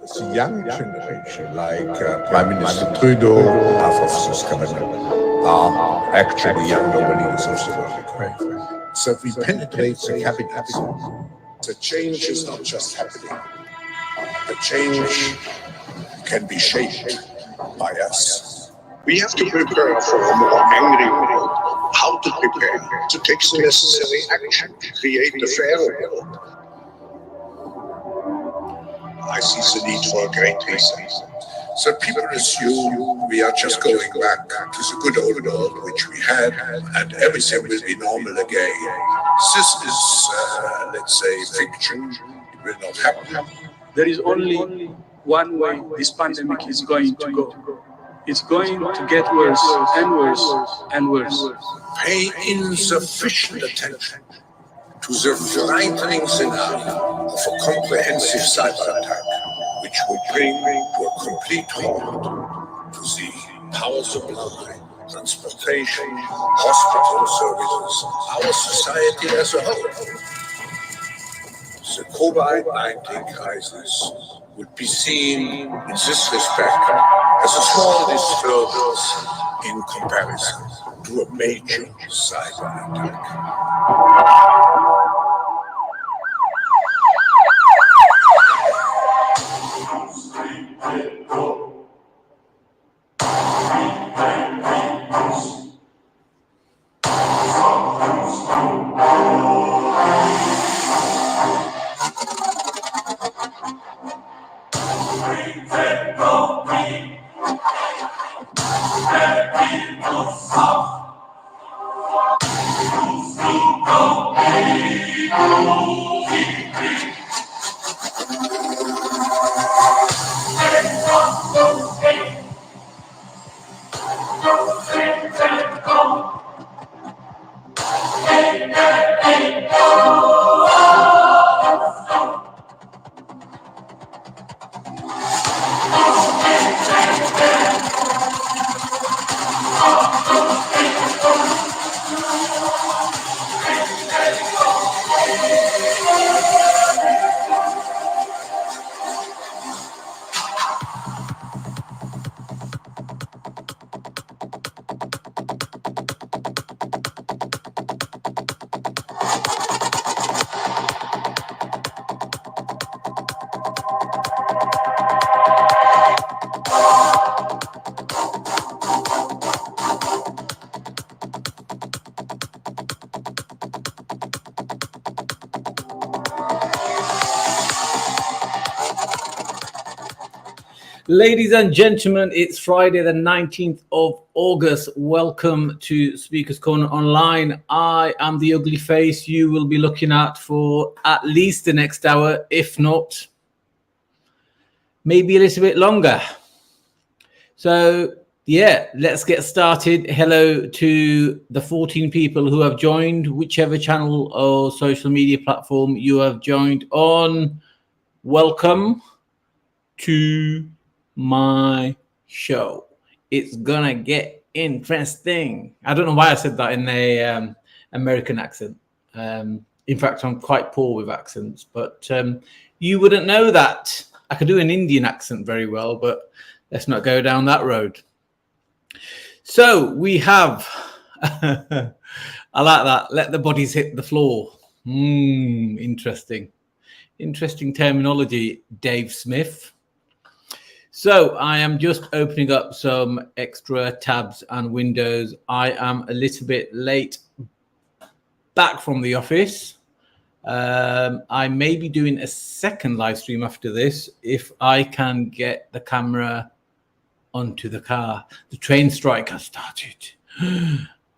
the young generation, like Prime Minister Trudeau, half of his cabinet, are actually young nobles of the world. So if we penetrate the cabinets, the change is not just happening. The change can be shaped by us. We have to prepare for a more angry world. How to prepare? To take the necessary action, create a fairer world. I see the need for a great reset. So people assume we are just going back to the good old world which we had, and everything will be normal again. This is, let's say, fiction. It will not happen. There is only one way this pandemic is going to go. It's going to get worse and worse and worse. Pay insufficient attention to the frightening scenario of a comprehensive cyber attack, which will bring to a complete halt to the power supply, transportation, hospital services, our society as a whole. The COVID-19 crisis would be seen in this respect as a small disturbance in comparison to a major cyber attack. Ladies and gentlemen, it's Friday the 19th of August. Welcome to Speaker's Corner Online. I am the ugly face you will be looking at for at least the next hour, if not, maybe a little bit longer. So, yeah, let's get started. Hello to the 14 people who have joined, whichever channel or social media platform you have joined on. Welcome to my show. It's gonna get interesting. I don't know why I said that in a American accent. In fact, I'm quite poor with accents, but you wouldn't know that. I could do an Indian accent very well, but let's not go down that road. So we have, I like that, let the bodies hit the floor. Interesting terminology, Dave Smith. So I am just opening up some extra tabs and windows. I am a little bit late back from the office. I may be doing a second live stream after this if I can get the camera onto the car. The train strike has started.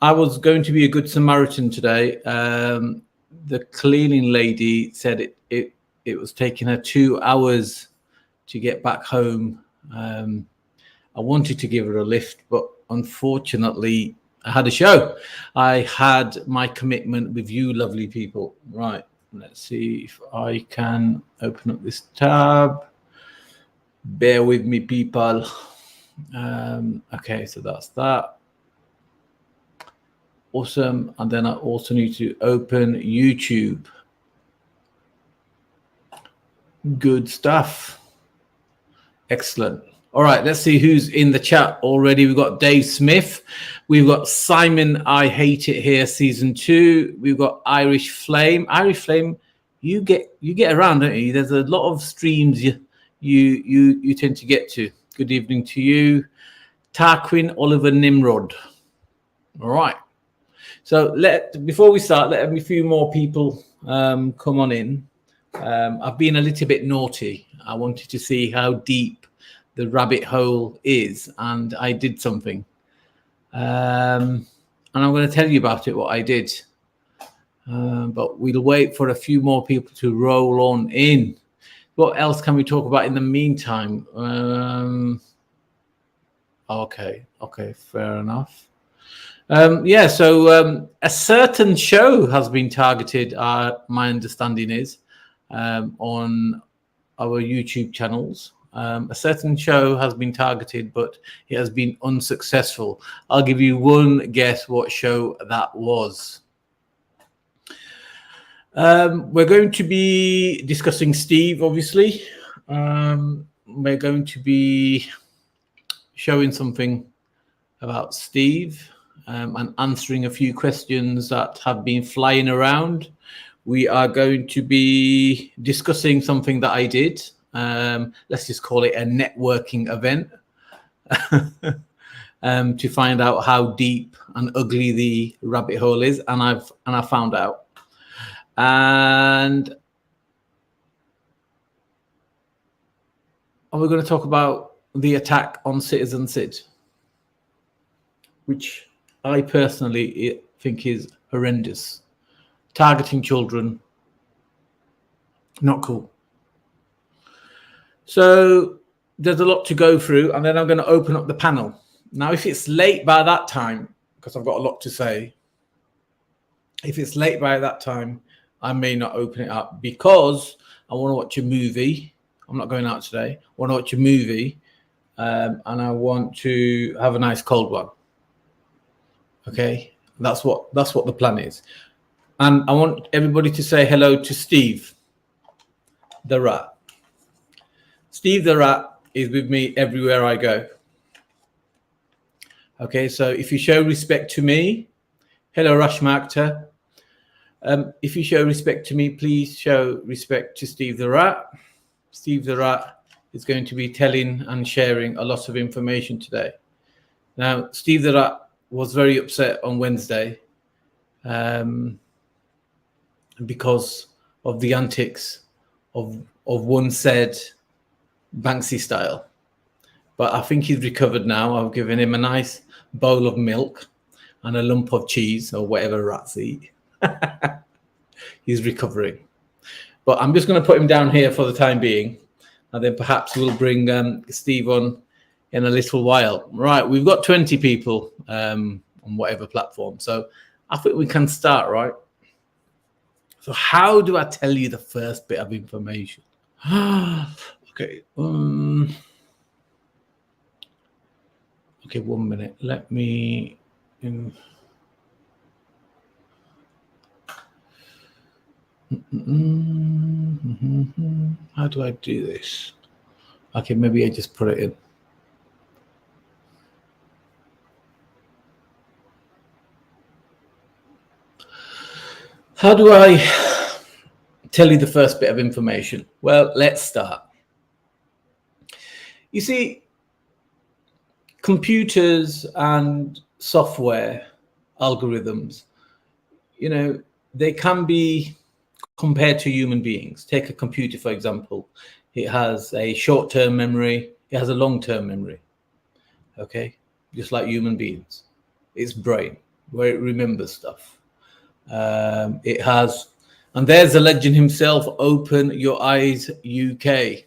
I was going to be a good Samaritan today. The cleaning lady said it was taking her 2 hours to get back home. I wanted to give her a lift, but unfortunately I had a show. I had my commitment with you lovely people. Right, let's see if I can open up this tab. Bear with me, people. Okay, so that's that. Awesome. And then I also need to open YouTube. Good stuff. Excellent. All right, let's see who's in the chat already. We've got Dave Smith. We've got Simon, I Hate It Here, season 2. We've got Irish Flame. Irish Flame, you get around, don't you? There's a lot of streams you tend to get to. Good evening to you. Tarquin Oliver Nimrod. All right. So before we start, let a few more people come on in. I've been a little bit naughty. I wanted to see how deep the rabbit hole is, and I did something. And I'm going to tell you about it, what I did. But we'll wait for a few more people to roll on in. What else can we talk about in the meantime? Okay, fair enough. So a certain show has been targeted, my understanding is, on our YouTube channels. A certain show has been targeted, but it has been unsuccessful. I'll give you one guess what show that was. We're going to be discussing Steve, obviously. We're going to be showing something about Steve and answering a few questions that have been flying around. We are going to be discussing something that I did. Let's just call it a networking event to find out how deep and ugly the rabbit hole is, and I found out. And we're going to talk about the attack on Citizen Sid, which I personally think is horrendous. Targeting children, not cool. So there's a lot to go through, and then I'm going to open up the panel. Now, if it's late by that time, because I've got a lot to say, if it's late by that time, I may not open it up because I want to watch a movie. I'm not going out today. I want to watch a movie, and I want to have a nice cold one. Okay, that's what the plan is. And I want everybody to say hello to Steve the Rat. Steve the Rat is with me everywhere I go. Okay, so if you show respect to me, hello Rashma Akhtar. If you show respect to me, please show respect to Steve the Rat. Steve the Rat is going to be telling and sharing a lot of information today. Now, Steve the Rat was very upset on Wednesday because of the antics of one said Banksy style. But I think he's recovered now. I've given him a nice bowl of milk and a lump of cheese or whatever rats eat. He's recovering. But I'm just going to put him down here for the time being, and then perhaps we'll bring Steve on in a little while. Right, we've got 20 people on whatever platform, so I think we can start, right? So how do I tell you the first bit of information? Okay. Okay, 1 minute. Let me... How do I do this? Okay, maybe I just put it in. How do I tell you the first bit of information? Well, let's start. You see, computers and software algorithms, you know, they can be compared to human beings. Take a computer, for example. It has a short-term memory. It has a long-term memory. Okay, just like human beings. Its brain, where it remembers stuff. It has, and there's the legend himself, Open Your Eyes UK.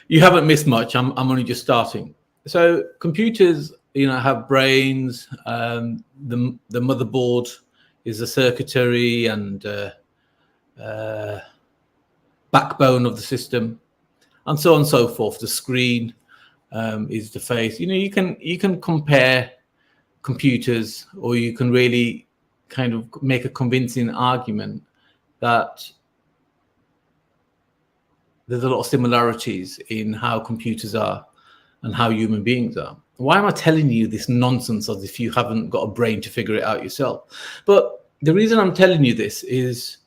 You haven't missed much. I'm only just starting. So computers, you know, have brains. The motherboard is the circuitry and backbone of the system, and so on and so forth. The screen is the face. You know, you can compare computers, or you can really kind of make a convincing argument that there's a lot of similarities in how computers are and how human beings are. Why am I telling you this nonsense as if you haven't got a brain to figure it out yourself? But the reason I'm telling you this is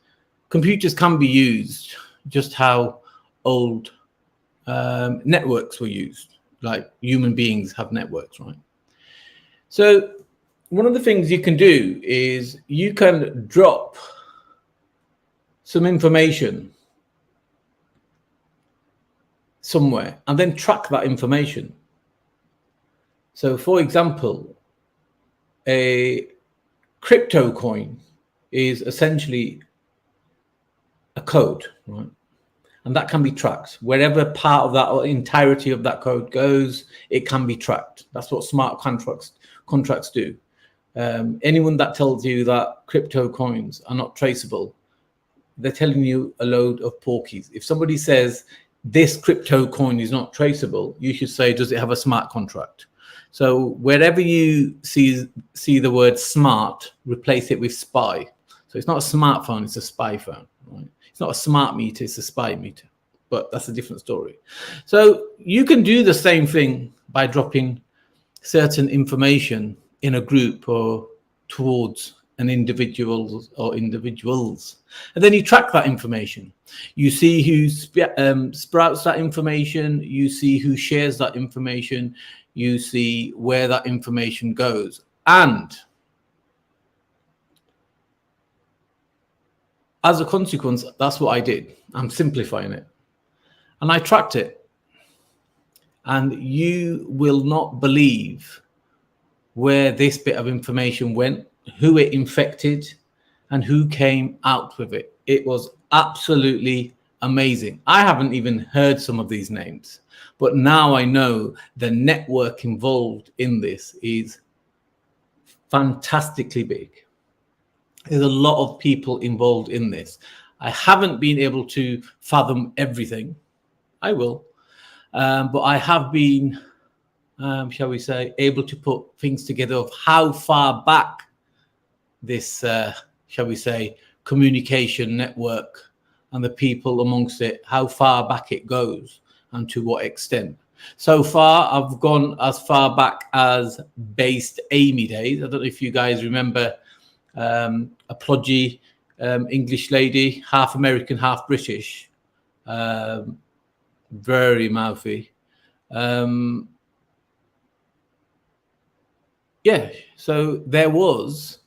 computers can be used just how old networks were used, like human beings have networks, right? So one of the things you can do is you can drop some information somewhere and then track that information. So for example, a crypto coin is essentially a code, right? And that can be tracked. Wherever part of that or entirety of that code goes, it can be tracked. That's what smart contracts do. Anyone that tells you that crypto coins are not traceable, they're telling you a load of porkies. If somebody says this crypto coin is not traceable, you should say, does it have a smart contract? So wherever you see the word smart, replace it with spy. So it's not a smartphone, it's a spy phone, right? It's not a smart meter, it's a spy meter, but that's a different story. So you can do the same thing by dropping certain information in a group or towards an individual or individuals. And then you track that information. You see who sprouts that information, you see who shares that information, you see where that information goes. And as a consequence, that's what I did. I'm simplifying it. And I tracked it. And you will not believe where this bit of information went, who it infected, and who came out with it. It was absolutely amazing. I haven't even heard some of these names, but now I know the network involved in this is fantastically big. There's a lot of people involved in this. I haven't been able to fathom everything. I will. But I have been, shall we say, able to put things together of how far back this, shall we say, communication network and the people amongst it, how far back it goes and to what extent. So far, I've gone as far back as based Amy days. I don't know if you guys remember a plodgy English lady, half American, half British, very mouthy. Yeah, so there was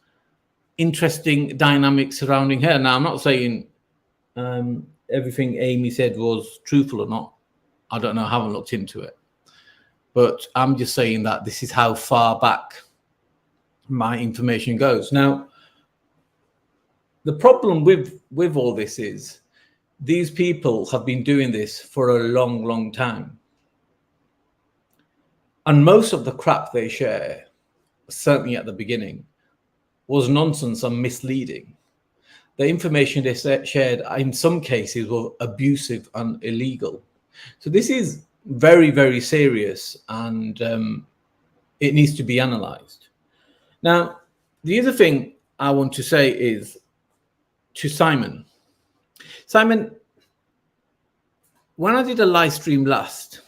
interesting dynamics surrounding her. Now, I'm not saying everything Amy said was truthful or not. I don't know, I haven't looked into it. But I'm just saying that this is how far back my information goes. Now, the problem with all this is these people have been doing this for a long, long time. And most of the crap they share, certainly at the beginning, was nonsense and misleading. The information they shared, in some cases, were abusive and illegal. So this is very, very serious, and it needs to be analyzed. Now, the other thing I want to say is to Simon. Simon, when I did a live stream last,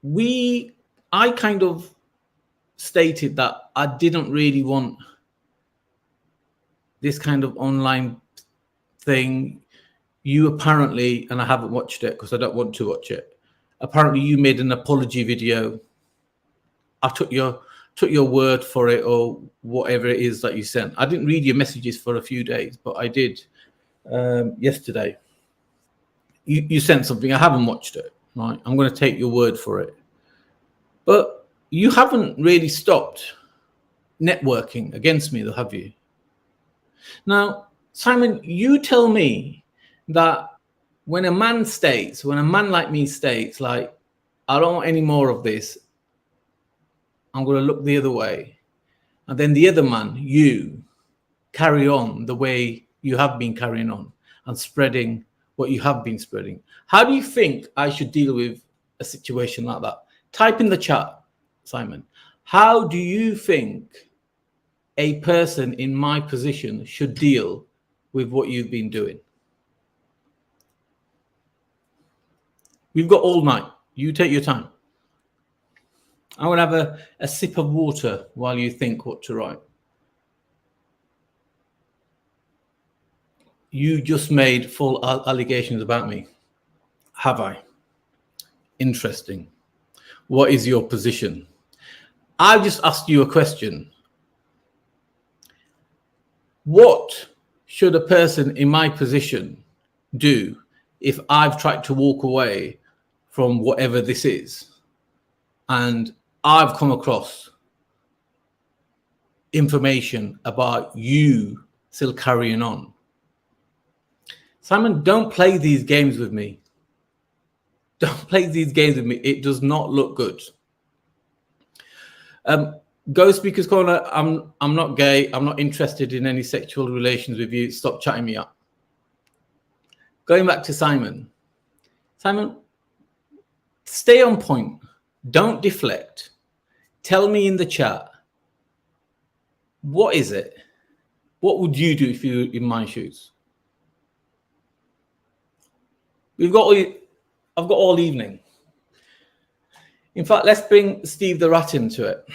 I kind of stated that I didn't really want this kind of online thing. You apparently, and I haven't watched it because I don't want to watch it, apparently you made an apology video. I took your word for it, or whatever it is that you sent. I didn't read your messages for a few days, but I did yesterday. You sent something. I haven't watched it. Right? I'm going to take your word for it. But you haven't really stopped networking against me, though, have you? Now, Simon, you tell me that when a man like me states, like, I don't want any more of this, I'm going to look the other way. And then the other man, you, carry on the way you have been carrying on and spreading what you have been spreading. How do you think I should deal with a situation like that? Type in the chat, Simon. How do you think a person in my position should deal with what you've been doing? We've got all night. You take your time. I will have a sip of water while you think what to write. You just made full allegations about me. Have I? Interesting. What is your position? I've just asked you a question. What should a person in my position do if I've tried to walk away from whatever this is and I've come across information about you still carrying on? Simon, don't play these games with me. Don't play these games with me. It does not look good. Go Speakers Corner. I'm not gay. I'm not interested in any sexual relations with you. Stop chatting me up. Going back to Simon. Simon, stay on point. Don't deflect. Tell me in the chat. What is it? What would you do if you were in my shoes? I've got all evening. In fact, let's bring Steve the Rat into it.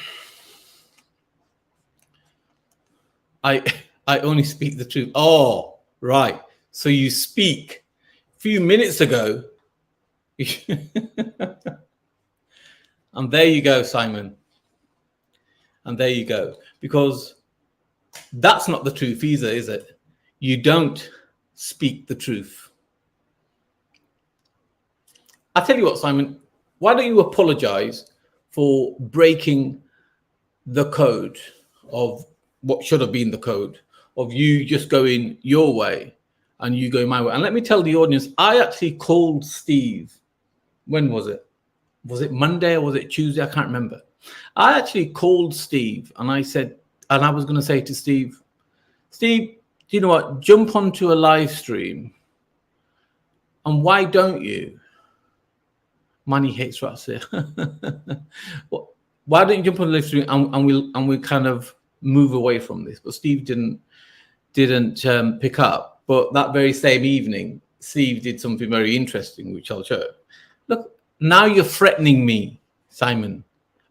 I only speak the truth. Oh, right. So you speak a few minutes ago. And there you go, Simon. And there you go. Because that's not the truth either, is it? You don't speak the truth. I tell you what, Simon, why don't you apologize for breaking the code of what should have been the code of you just going your way and you going my way? And let me tell the audience, I actually called Steve. When was it? Was it Monday or was it Tuesday? I can't remember. I actually called Steve and I said, and I was going to say to Steve, do you know what? Jump onto a live stream. And why don't you? Money hates rats here. Why don't you jump on the live stream and we'll kind of move away from this? But Steve didn't pick up. But that very same evening, Steve did something very interesting, which I'll show. Look, now you're threatening me, Simon.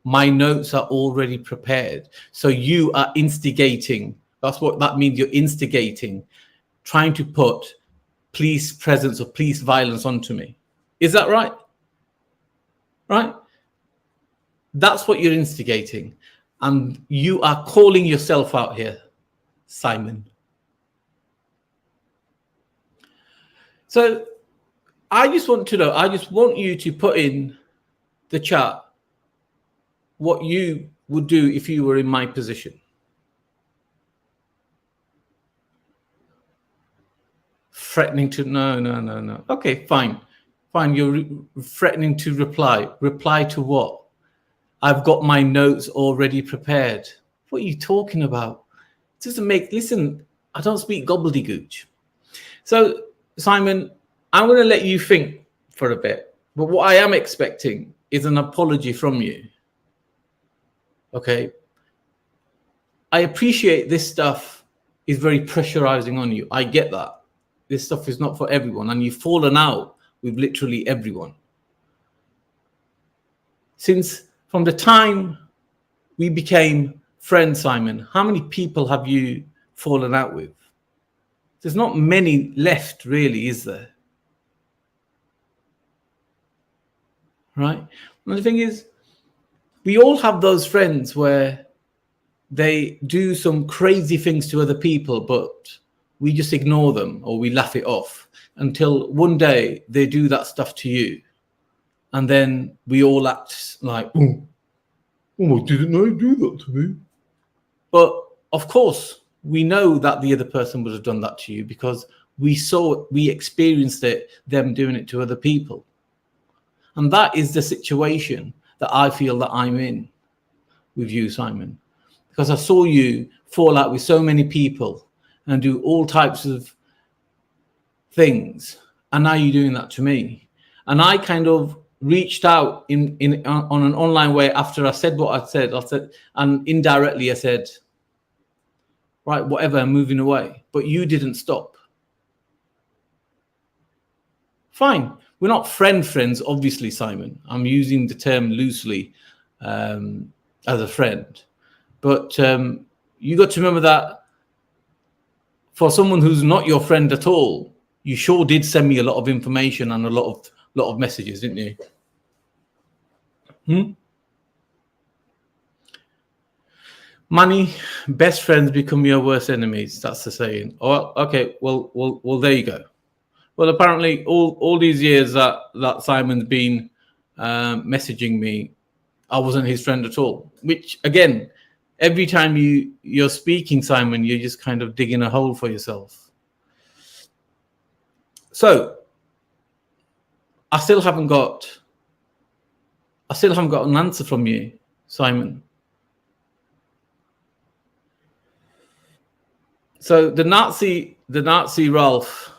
My notes are already prepared. So you are instigating. That's what that means. You're instigating, trying to put police presence or police violence onto me. Is that right? Right? That's what you're instigating. And you are calling yourself out here, Simon. So I just want to know, I just want you to put in the chat what you would do if you were in my position. Threatening to, no. Okay, fine. Fine, you're threatening to reply. Reply to what? I've got my notes already prepared. What are you talking about? It doesn't make, listen, I don't speak gobbledygooch. So, Simon, I'm going to let you think for a bit. But what I am expecting is an apology from you. Okay? I appreciate this stuff is very pressurizing on you. I get that. This stuff is not for everyone. And you've fallen out with literally everyone. Since from the time we became friends, Simon, how many people have you fallen out with? There's not many left, really, is there? Right? And the thing is, we all have those friends where they do some crazy things to other people, but we just ignore them or we laugh it off until one day they do that stuff to you. And then we all act like, oh, didn't I do that to me? But of course, we know that the other person would have done that to you because we experienced it, them doing it to other people. And that is the situation that I feel that I'm in with you, Simon, because I saw you fall out with so many people and do all types of things. And now you're doing that to me. And I kind of reached out on an online way after I said what I said, and indirectly I said, right, whatever, I'm moving away. But you didn't stop. Fine. We're not friends, obviously, Simon. I'm using the term loosely as a friend. But you got to remember that for someone who's not your friend at all, you sure did send me a lot of information and a lot of messages, didn't you? Money, best friends become your worst enemies. That's the saying. Oh, okay. Well, there you go. Well, apparently, all these years that Simon's been messaging me, I wasn't his friend at all. Which, again, every time you're speaking, Simon, you're just kind of digging a hole for yourself. So, I still haven't got an answer from you, Simon. So the Nazi Ralph,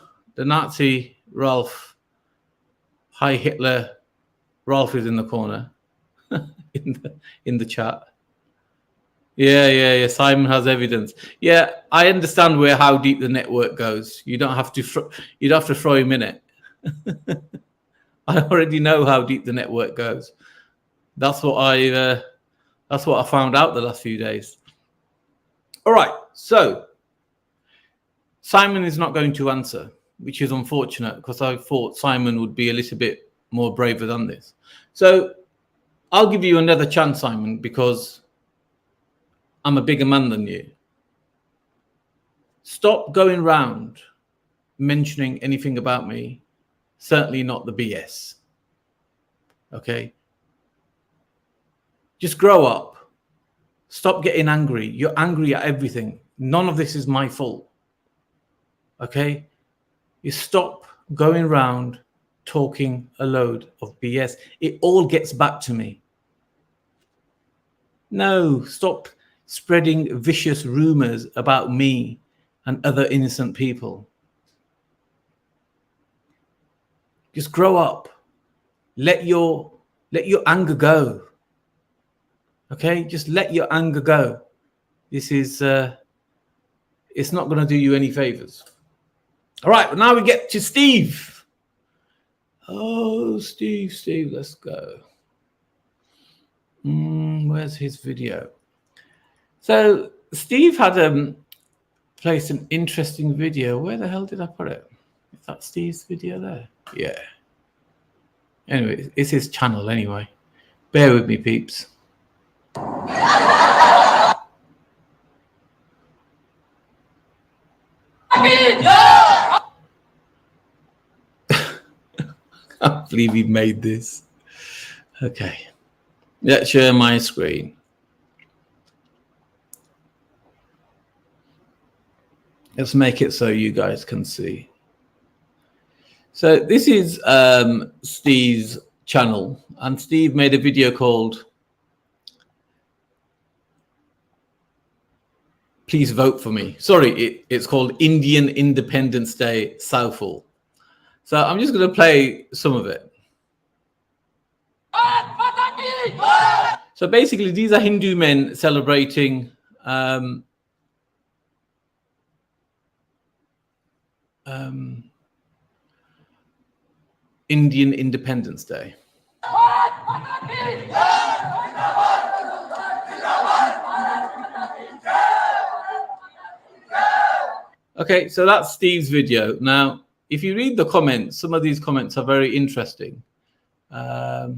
hi Hitler, Ralph is in the corner, in the chat. Yeah. Simon has evidence. Yeah, I understand how deep the network goes. You don't have to throw him in it. I already know how deep the network goes. That's what I found out the last few days. All right, so Simon is not going to answer, which is unfortunate because I thought Simon would be a little bit more braver than this. So I'll give you another chance, Simon, because I'm a bigger man than you. Stop going round mentioning anything about me, certainly not the BS. Okay? Just grow up. Stop getting angry. You're angry at everything. None of this is my fault. Okay? You stop going around talking a load of BS. It all gets back to me. No, stop spreading vicious rumors about me and other innocent people. Just grow up. Let your anger go. Okay? Just let your anger go. This is it's not going to do you any favors. All right, now we get to Steve. Oh, Steve, let's go. Where's his video? So Steve had placed an interesting video. Where the hell did I put it? Is that Steve's video there? Yeah. Anyway, it's his channel anyway. Bear with me, peeps. I can't believe he made this. Okay. Let's share my screen. Let's make it so you guys can see. So this is Steve's channel, and Steve made a video called Please Vote for Me. Sorry, it's called Indian Independence Day Southall. So I'm just going to play some of it. So basically, these are Hindu men celebrating Indian Independence Day. Okay, so that's Steve's video. Now, if you read the comments, some of these comments are very interesting. I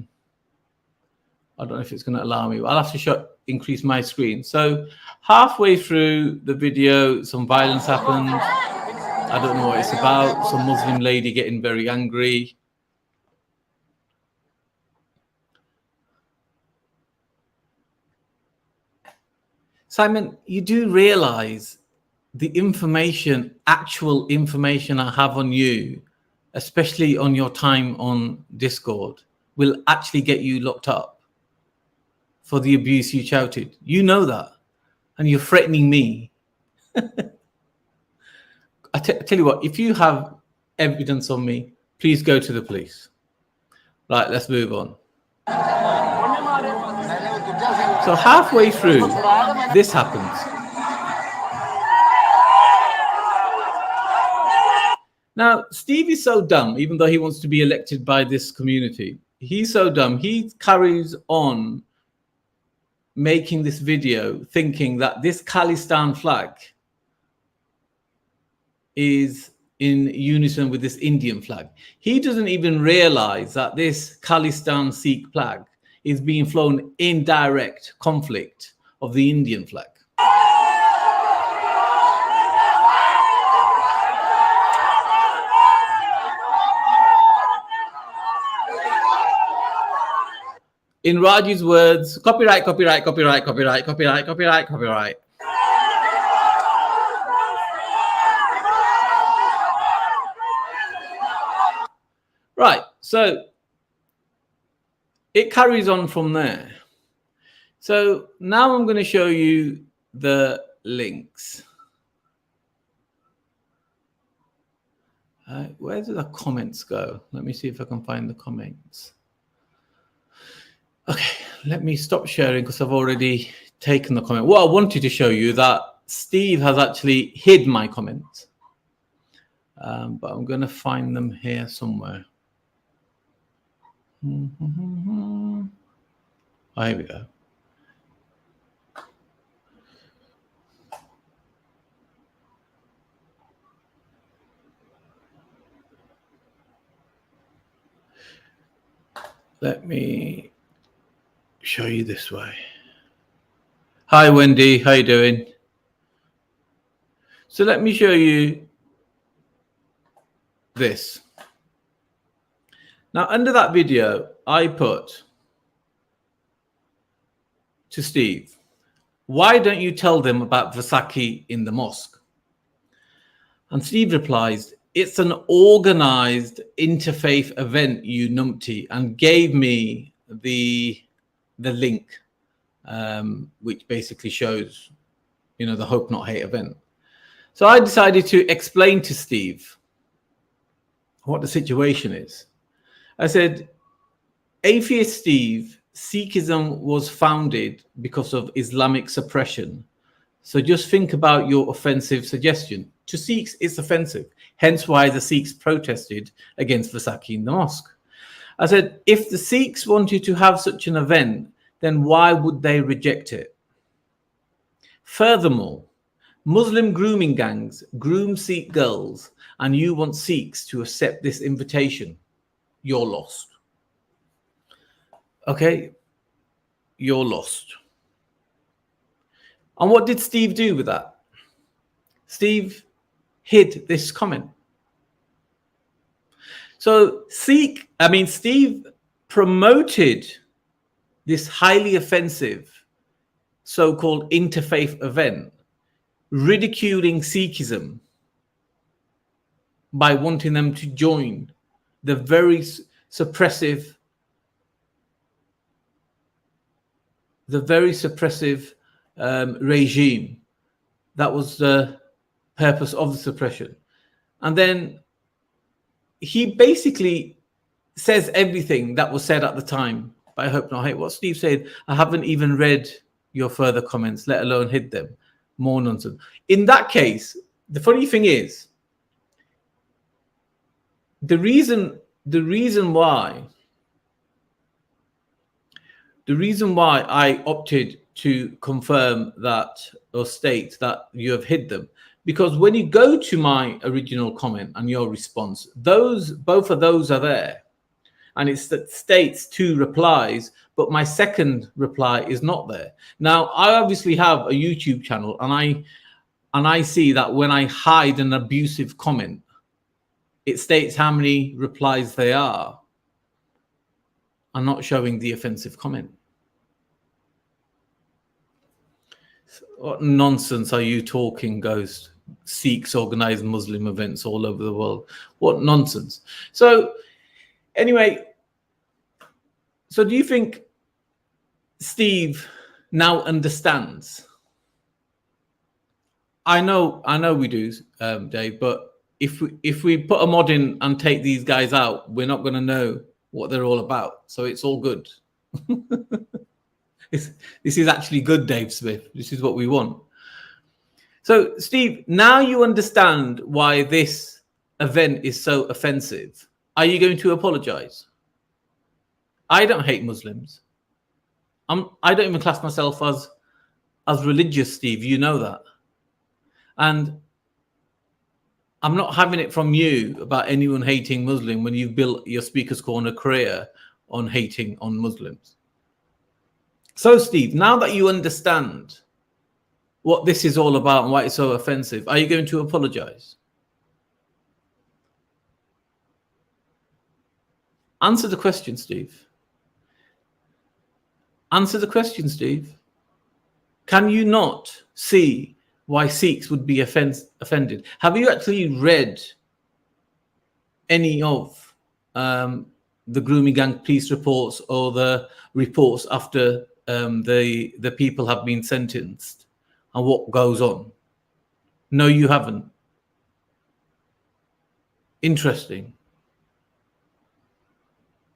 don't know if it's going to allow me. I'll have to increase my screen. So halfway through the video, some violence happened. I don't know what it's about. Some Muslim lady getting very angry. Simon, you do realize the information, actual information I have on you, especially on your time on Discord, will actually get you locked up for the abuse you shouted. You know that. And you're threatening me. I tell you what, if you have evidence on me, please go to the police. Right, let's move on. So halfway through, this happens. Now, Steve is so dumb, even though he wants to be elected by this community. He's so dumb. He carries on making this video thinking that this Khalistan flag is in unison with this Indian flag. He doesn't even realize that this Khalistan Sikh flag is being flown in direct conflict of the Indian flag. In Raji's words, copyright, copyright, copyright, copyright, copyright, copyright, copyright. Right, so it carries on from there. So now I'm going to show you the links. Where do the comments go? Let me see if I can find the comments. Okay, let me stop sharing because I've already taken the comment. What I wanted to show you that Steve has actually hid my comments. But I'm going to find them here somewhere. Oh, here we go. Let me show you this way. Hi, Wendy. How you doing? So let me show you this. Now, under that video, I put to Steve, why don't you tell them about Vaisakhi in the mosque? And Steve replies, it's an organized interfaith event, you numpty, and gave me the link, which basically shows, you know, the Hope Not Hate event. So I decided to explain to Steve what the situation is. I said, Atheist Steve, Sikhism was founded because of Islamic suppression. So just think about your offensive suggestion. To Sikhs, it's offensive. Hence why the Sikhs protested against Vaisakhi in the mosque. I said, if the Sikhs wanted to have such an event, then why would they reject it? Furthermore, Muslim grooming gangs groom Sikh girls, and you want Sikhs to accept this invitation. You're lost. Okay, you're lost. And what did Steve do with that? Steve hid this comment. So Steve promoted this highly offensive so-called interfaith event, ridiculing Sikhism by wanting them to join the very suppressive regime. That was the purpose of the suppression. And then he basically says everything that was said at the time. But I hope not hate what Steve said. I haven't even read your further comments, let alone hid them. More nonsense. In that case, the funny thing is, the reason why I opted to confirm that or state that you have hid them, because when you go to my original comment and your response, both of those are there, and it states 2 replies, but my second reply is not there. Now, I obviously have a YouTube channel, and I see that when I hide an abusive comment, it states how many replies they are. I'm not showing the offensive comment. What nonsense are you talking, Ghost? Sikhs organize Muslim events all over the world. What nonsense. So anyway, so do you think Steve now understands? I know we do, Dave, but if we put a mod in and take these guys out, we're not going to know what they're all about. So it's all good. This is actually good, Dave Smith. This is what we want. So, Steve, now you understand why this event is so offensive, are you going to apologize? I don't hate Muslims. I don't even class myself as religious, Steve. You know that. And I'm not having it from you about anyone hating Muslim when you've built your Speaker's Corner career on hating on Muslims. So, Steve, now that you understand what this is all about and why it's so offensive, are you going to apologize? Answer the question, Steve. Answer the question, Steve. Can you not see why Sikhs would be offended? Have you actually read any of the grooming gang police reports or the reports after the people have been sentenced and what goes on? No, you haven't. Interesting.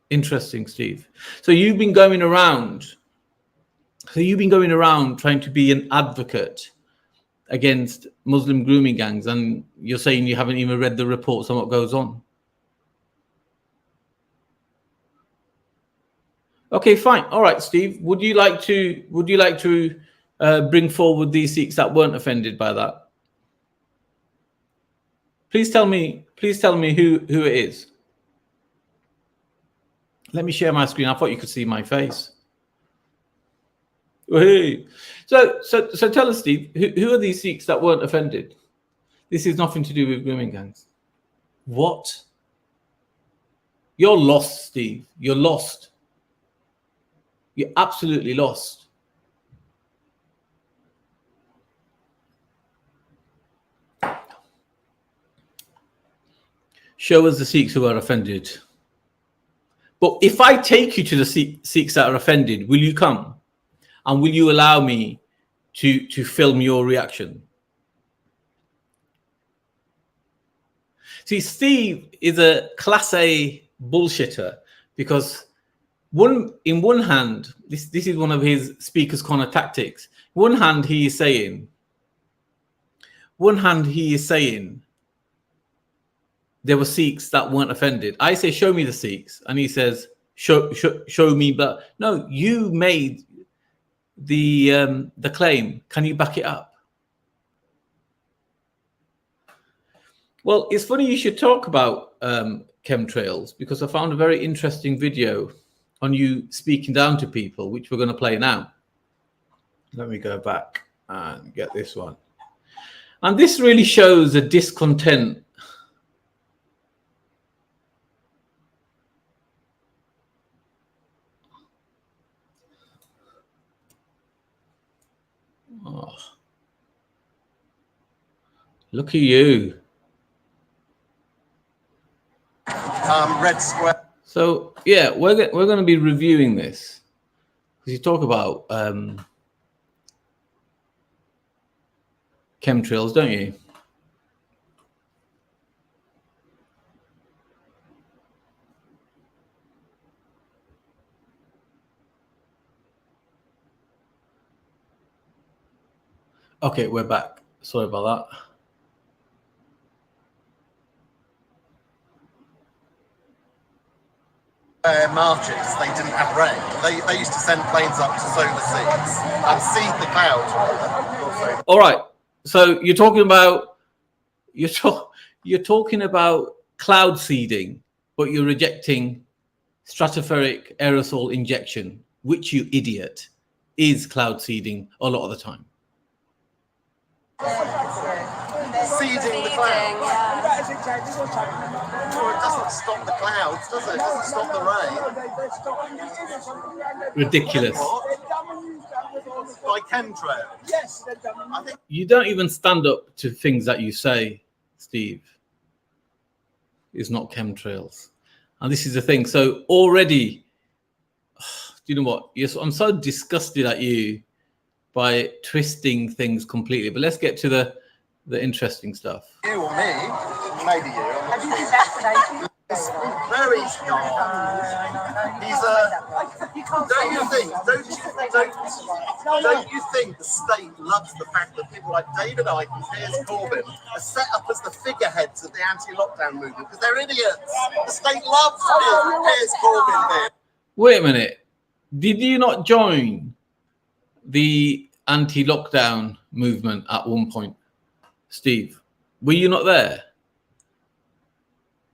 Interesting, Steve. So you've been going around trying to be an advocate against Muslim grooming gangs, and you're saying you haven't even read the reports on what goes on. Okay, fine. All right, Steve. Would you like to bring forward these Sikhs that weren't offended by that? Please tell me who it is. Let me share my screen. I thought you could see my face. Hey. So tell us, Steve, who are these Sikhs that weren't offended? This is nothing to do with grooming gangs. What? You're lost, Steve. You're lost. You're absolutely lost. Show us the Sikhs who are offended. But if I take you to the Sikhs that are offended, will you come? And will you allow me to film your reaction? See, Steve is a class A bullshitter because in one hand, this is one of his Speaker's Corner tactics. One hand he is saying there were Sikhs that weren't offended. I say, show me the Sikhs. And he says, show me. But no, you made the claim. Can you back it up? Well, it's funny you should talk about chemtrails, because I found a very interesting video on you speaking down to people, which we're going to play now. Let me go back and get this one. And this really shows a discontent . Oh. Look at you. Red Square. So yeah, we're going to be reviewing this because you talk about chemtrails, don't you? Okay, we're back. Sorry about that. Marches, they didn't have rain. They used to send planes up to sow the seeds and seed the clouds. All right. So you're talking about cloud seeding, but you're rejecting stratospheric aerosol injection, which, you idiot, is cloud seeding a lot of the time. Seeding the clouds. Well, it doesn't stop the clouds, does it? It doesn't stop the rain. Ridiculous. By chemtrails. Yes. I think You don't even stand up to things that you say, Steve. It's not chemtrails. And this is the thing. So already, do you know what? Yes, I'm so disgusted at you by twisting things completely. But let's get to the interesting stuff. you or me, maybe you. Have you been vaccinated? He's very strong. He's Don't you think the state loves the fact that people like David Icke and Piers Corbyn are set up as the figureheads of the anti-lockdown movement because they're idiots? The state loves Piers Corbyn there. Wait a minute. Did you not join the anti-lockdown movement at one point, Steve? Were you not there?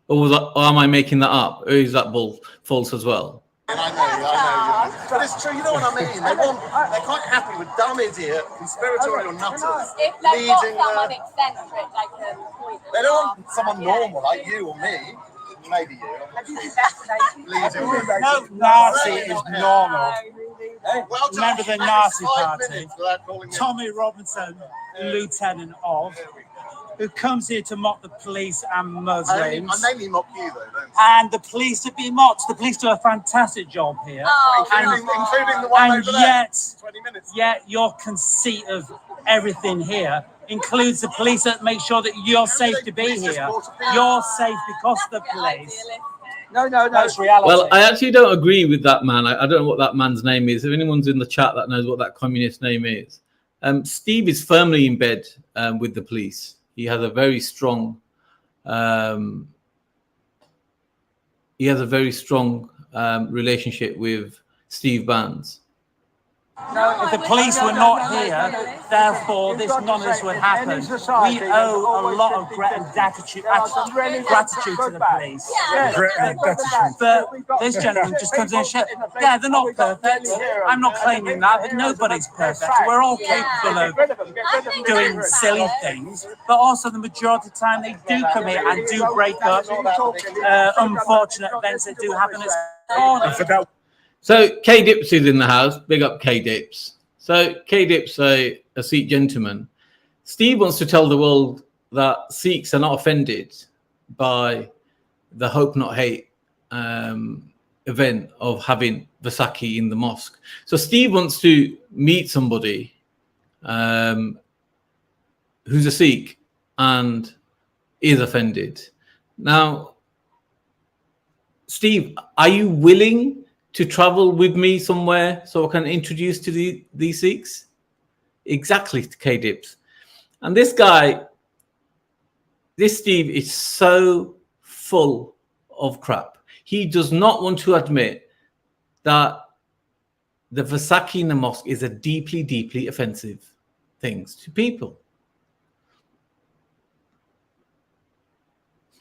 Or am I making that up? Or is that false as well? I know. But it's true, you know what I mean? They're quite happy with dumb idiot, conspiratorial nutters If they've got leading someone eccentric, they can point them They don't want out. someone normal like you or me. Maybe you. No Nazi is normal. Well, Remember the Nazi Party? Tommy Robinson, lieutenant of, who comes here to mock the police and Muslims. I mainly mock you though, don't And the police are being mocked. The police do a fantastic job here. including the one over there. 20 minutes. Yet your conceit of everything here includes the police that make sure that you're safe to be here. You're safe because of the police. No. That's reality. Well, I actually don't agree with that man. I don't know what that man's name is. If anyone's in the chat that knows what that communist name is, Steve is firmly in bed with the police. He has a very strong, relationship with Steve Bands. If the police were not here, therefore none of this would happen. We owe a lot of gratitude to the police. But this gentleman just comes in and says, yeah, they're not perfect. I'm not claiming that, but nobody's perfect. We're all capable of doing silly things, but also the majority of the time they do come here and do break up unfortunate events that do happen. So K-Dips is in the house. Big up K-Dips. So K-Dips, a Sikh gentleman. Steve wants to tell the world that Sikhs are not offended by the Hope Not Hate event of having Vaisakhi in the mosque. So Steve wants to meet somebody who's a Sikh and is offended. Now, Steve, are you willing to travel with me somewhere so I can introduce to these Sikhs? Exactly, K-Dips. And this Steve is so full of crap. He does not want to admit that the Vaisakhi in the mosque is a deeply, deeply offensive thing to people.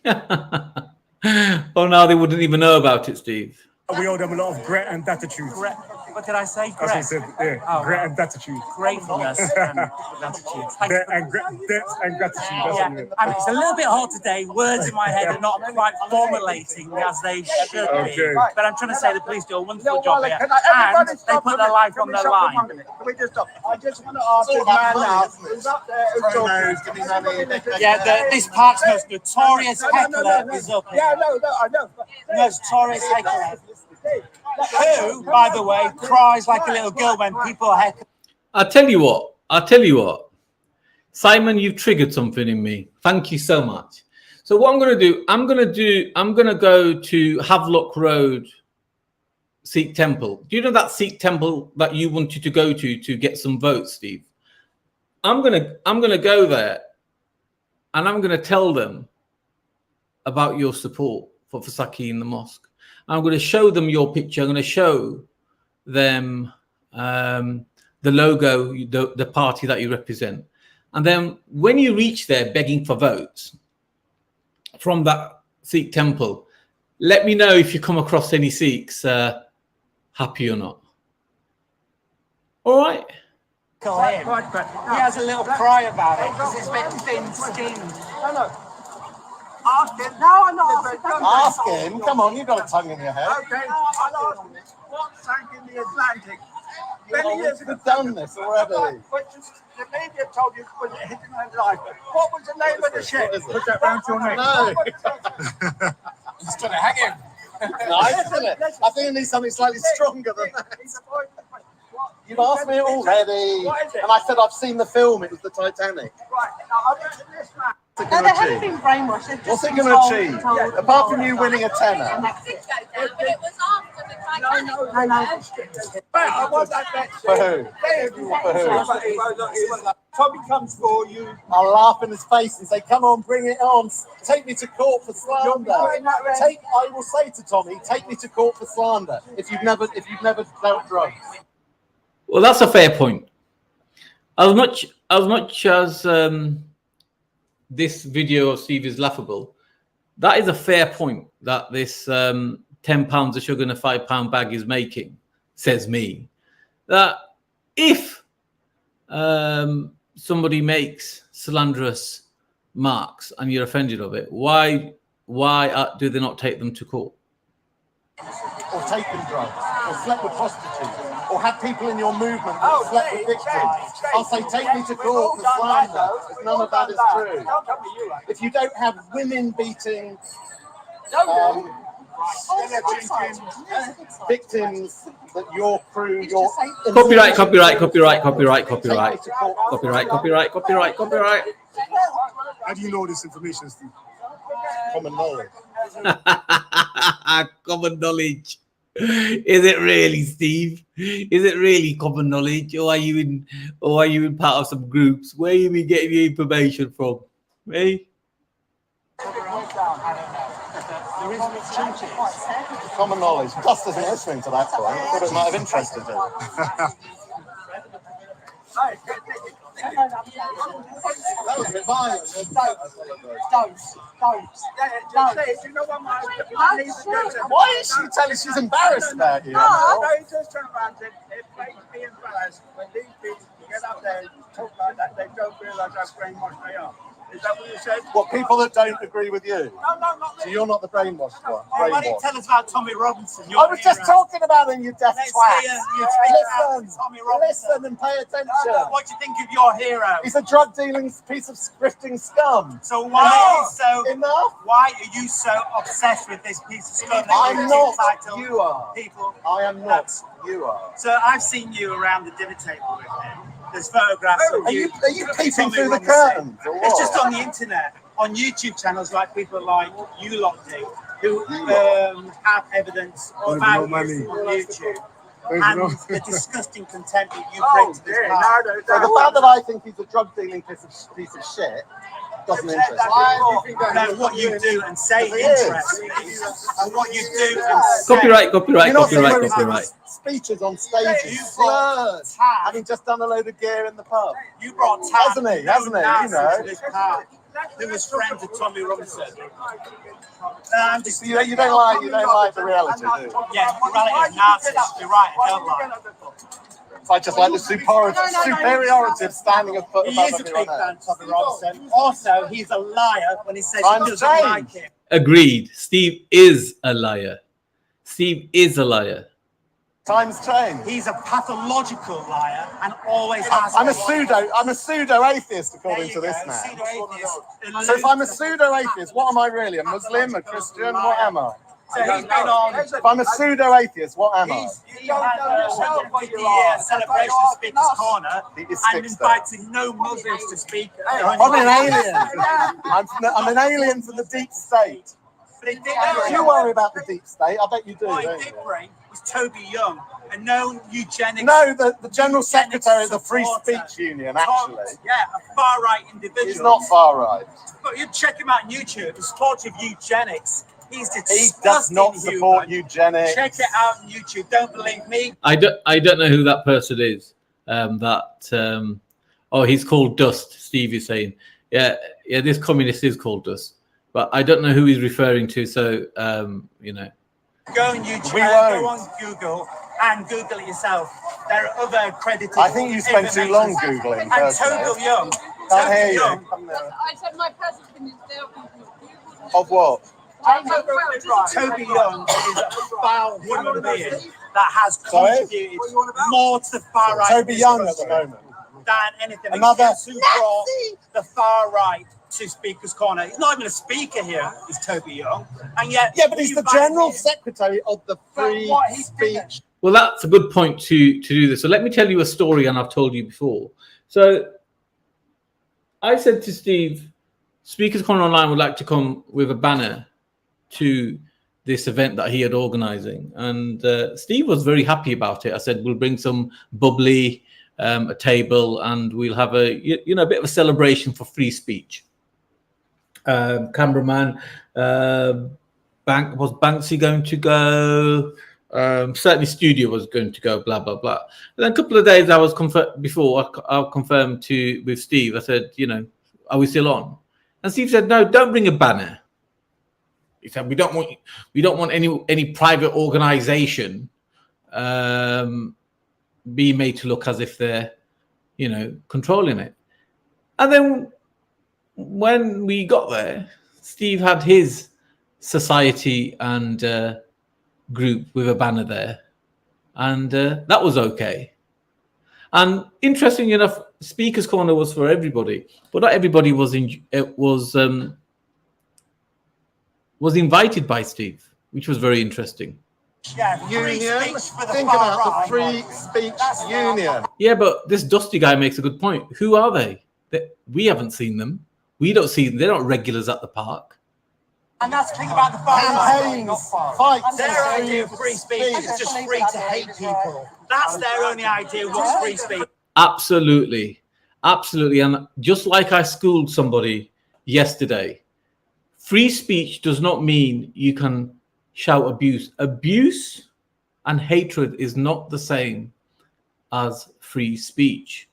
Oh, now they wouldn't even know about it, Steve. We owe them a lot of gratitude and gratitude. What did I say? That's what I said, yeah. Gratitude and gratitude. Gratefulness and gratitude. Debt and gratitude. That's I mean, it's a little bit hard today. Words in my head are not quite formulating as they should be. But I'm trying to say the police do a wonderful job here. And they put their life on the line. Can we just stop? I just want to ask this man now who's up there who's talking. Yeah, this park's most notorious heckler is up here. Yeah, no, I know. Notorious heckler. Who, by the way, cries like a little girl when people heckle. I'll tell you what. Simon, you've triggered something in me. Thank you so much. So what I'm going to do, I'm going to go to Havelock Road Sikh Temple. Do you know that Sikh temple that you wanted to go to get some votes, Steve? I'm going to go there and I'm going to tell them about your support for Vaisakhi in the mosque. I'm going to show them your picture. I'm going to show them the logo, the party that you represent. And then when you reach there begging for votes from that Sikh temple, let me know if you come across any Sikhs happy or not. All right? He has a little cry about it because it's a bit thin-skinned. No. Ask him. No, I'm not. Ask him. Come on, you've got a tongue in your head. Okay, I'll ask him. What sank in the Atlantic? Many years ago. We've done this already. The media told you was it hitting my life. What was the name of the ship? Put that round your neck. No. Just trying to hang him. Nice, isn't it? I think it needs something slightly stronger than that. You've asked me already. And I said I've seen the film. It was the Titanic. Right, now I'll get to this man. No, they haven't been brainwashed. What's it going to achieve? Apart from you winning a tenner. But it was after the I want that bet. For who? For who? Tommy comes for you. I'll laugh in his face and say, "Come on, bring it on. Take me to court for slander." I will say to Tommy, "Take me to court for slander." If you've never dealt drugs. Well, that's a fair point. As much as this video of Steve is laughable, that is a fair point that this £10 of sugar in a £5 bag is making, says me. That if somebody makes slanderous marks and you're offended of it, why do they not take them to court? Or taken drugs, or slept with prostitutes, or have people in your movement that slept with victims. I'll say, take me to court for slander. None of that is true. If you don't have women beating victims that your crew, your Copyright. How do you know this information, Steve? Common knowledge. Common knowledge. Is it really, Steve? Is it really common knowledge, or are you in part of some groups? Where you been getting your information from? Eh? There is common knowledge. Gus isn't listening to that point. I thought it might have interested him. That was a bit violent. Don't. Why is she telling? She's embarrassed about you. No, he's just trying to it makes me embarrassed when these people get up there and talk like that. They don't realise how brainwashed they are. Is that what you said? What, people that don't agree with you? No, not so you're not the brainwashed one. Why don't you tell us about Tommy Robinson? I was just talking about him, you deaf twat. Listen, Tommy Robinson. Listen and pay attention. What do you think of your hero? He's a drug dealing piece of grifting scum. So why are you so obsessed with this piece of scum? I'm not. You are. People. I am not. You are. So I've seen you around the dinner table with him. There's photographs of you. Are you peeping through the curtains? It's just on the internet, on YouTube channels like people like you lot do, who have evidence of values on YouTube. And the disgusting contempt that you bring to this part. So the fact that I think he's a drug dealing piece of shit doesn't interest me. No, what you do and say interests me. And what you do and say. Copyright. Speeches on stages, slurred, having just done a load of gear in the pub. You brought hasn't he? You know. Who was friends with Tommy Robinson. You don't like the reality, do you? Yeah, the reality of Nazis. You're right, I don't like. I just like the superiority of standing a foot above everyone else. He is a big fan of Tommy Robinson. Also, he's a liar when he says he doesn't like it. Agreed. Steve is a liar. Steve is a liar. Times change. He's a pathological liar and always has. I'm a pseudo atheist according to this man. So if I'm a pseudo atheist, what am I really? A Muslim, a Christian? What am I? So he's been on. If I'm a pseudo atheist, what am I? He had a 150-year celebration of Speaker's Corner and inviting no Muslims to speak. I'm an alien. I'm an alien from the deep state. You worry about the deep state. I bet you do. What he did bring was Toby Young, a known eugenics. No, the General Secretary of the Free Speech Union, actually. Yeah, a far-right individual. He's not far-right. But you check him out on YouTube. He's supportive of eugenics. He's disgusting. He does not support eugenics. Check it out on YouTube. Don't believe me. I don't know who that person is. He's called Dust. Steve is saying, yeah. This communist is called Dust, but I don't know who he's referring to. So Go on YouTube. Go on Google and Google it yourself. There are other accredited. I think you spent too long Googling. And Toby Young. Can't hear you. I said my president is there. Of what? Toby Young is a foul human being that has contributed more to the far right. Toby Young at the moment. Than anything. Another who brought the far right to Speaker's Corner. He's not even a speaker here, is Toby Young. And yet, but he's the General Secretary of the Free Speech. Well, that's a good point to do this. So let me tell you a story, and I've told you before. So I said to Steve, Speaker's Corner Online would like to come with a banner to this event that he had organizing, and Steve was very happy about it. I said, we'll bring some bubbly, a table, and we'll have a a bit of a celebration for free speech. Cameraman, was Banksy going to go? Certainly Studio was going to go, blah blah blah. And then a couple of days I was I confirmed with Steve. I said, are we still on? And Steve said, no, don't bring a banner. He said, we don't want any private organization being made to look as if they're controlling it. And then when we got there, Steve had his society and group with a banner there, and that was okay. And interestingly enough, Speakers Corner was for everybody, but not everybody was invited by Steve, which was very interesting. Yeah, Union. Think about the Free Speech Union. Yeah, but this Dusty guy makes a good point. Who are they? We haven't seen them. We don't see them. They're not regulars at the park. And that's the thing about the Campaigns, fights. Their idea of free speech is just free to hate people. That's their only idea of what's free speech. Absolutely. Absolutely. And just like I schooled somebody yesterday, free speech does not mean you can shout abuse. Abuse and hatred is not the same as free speech,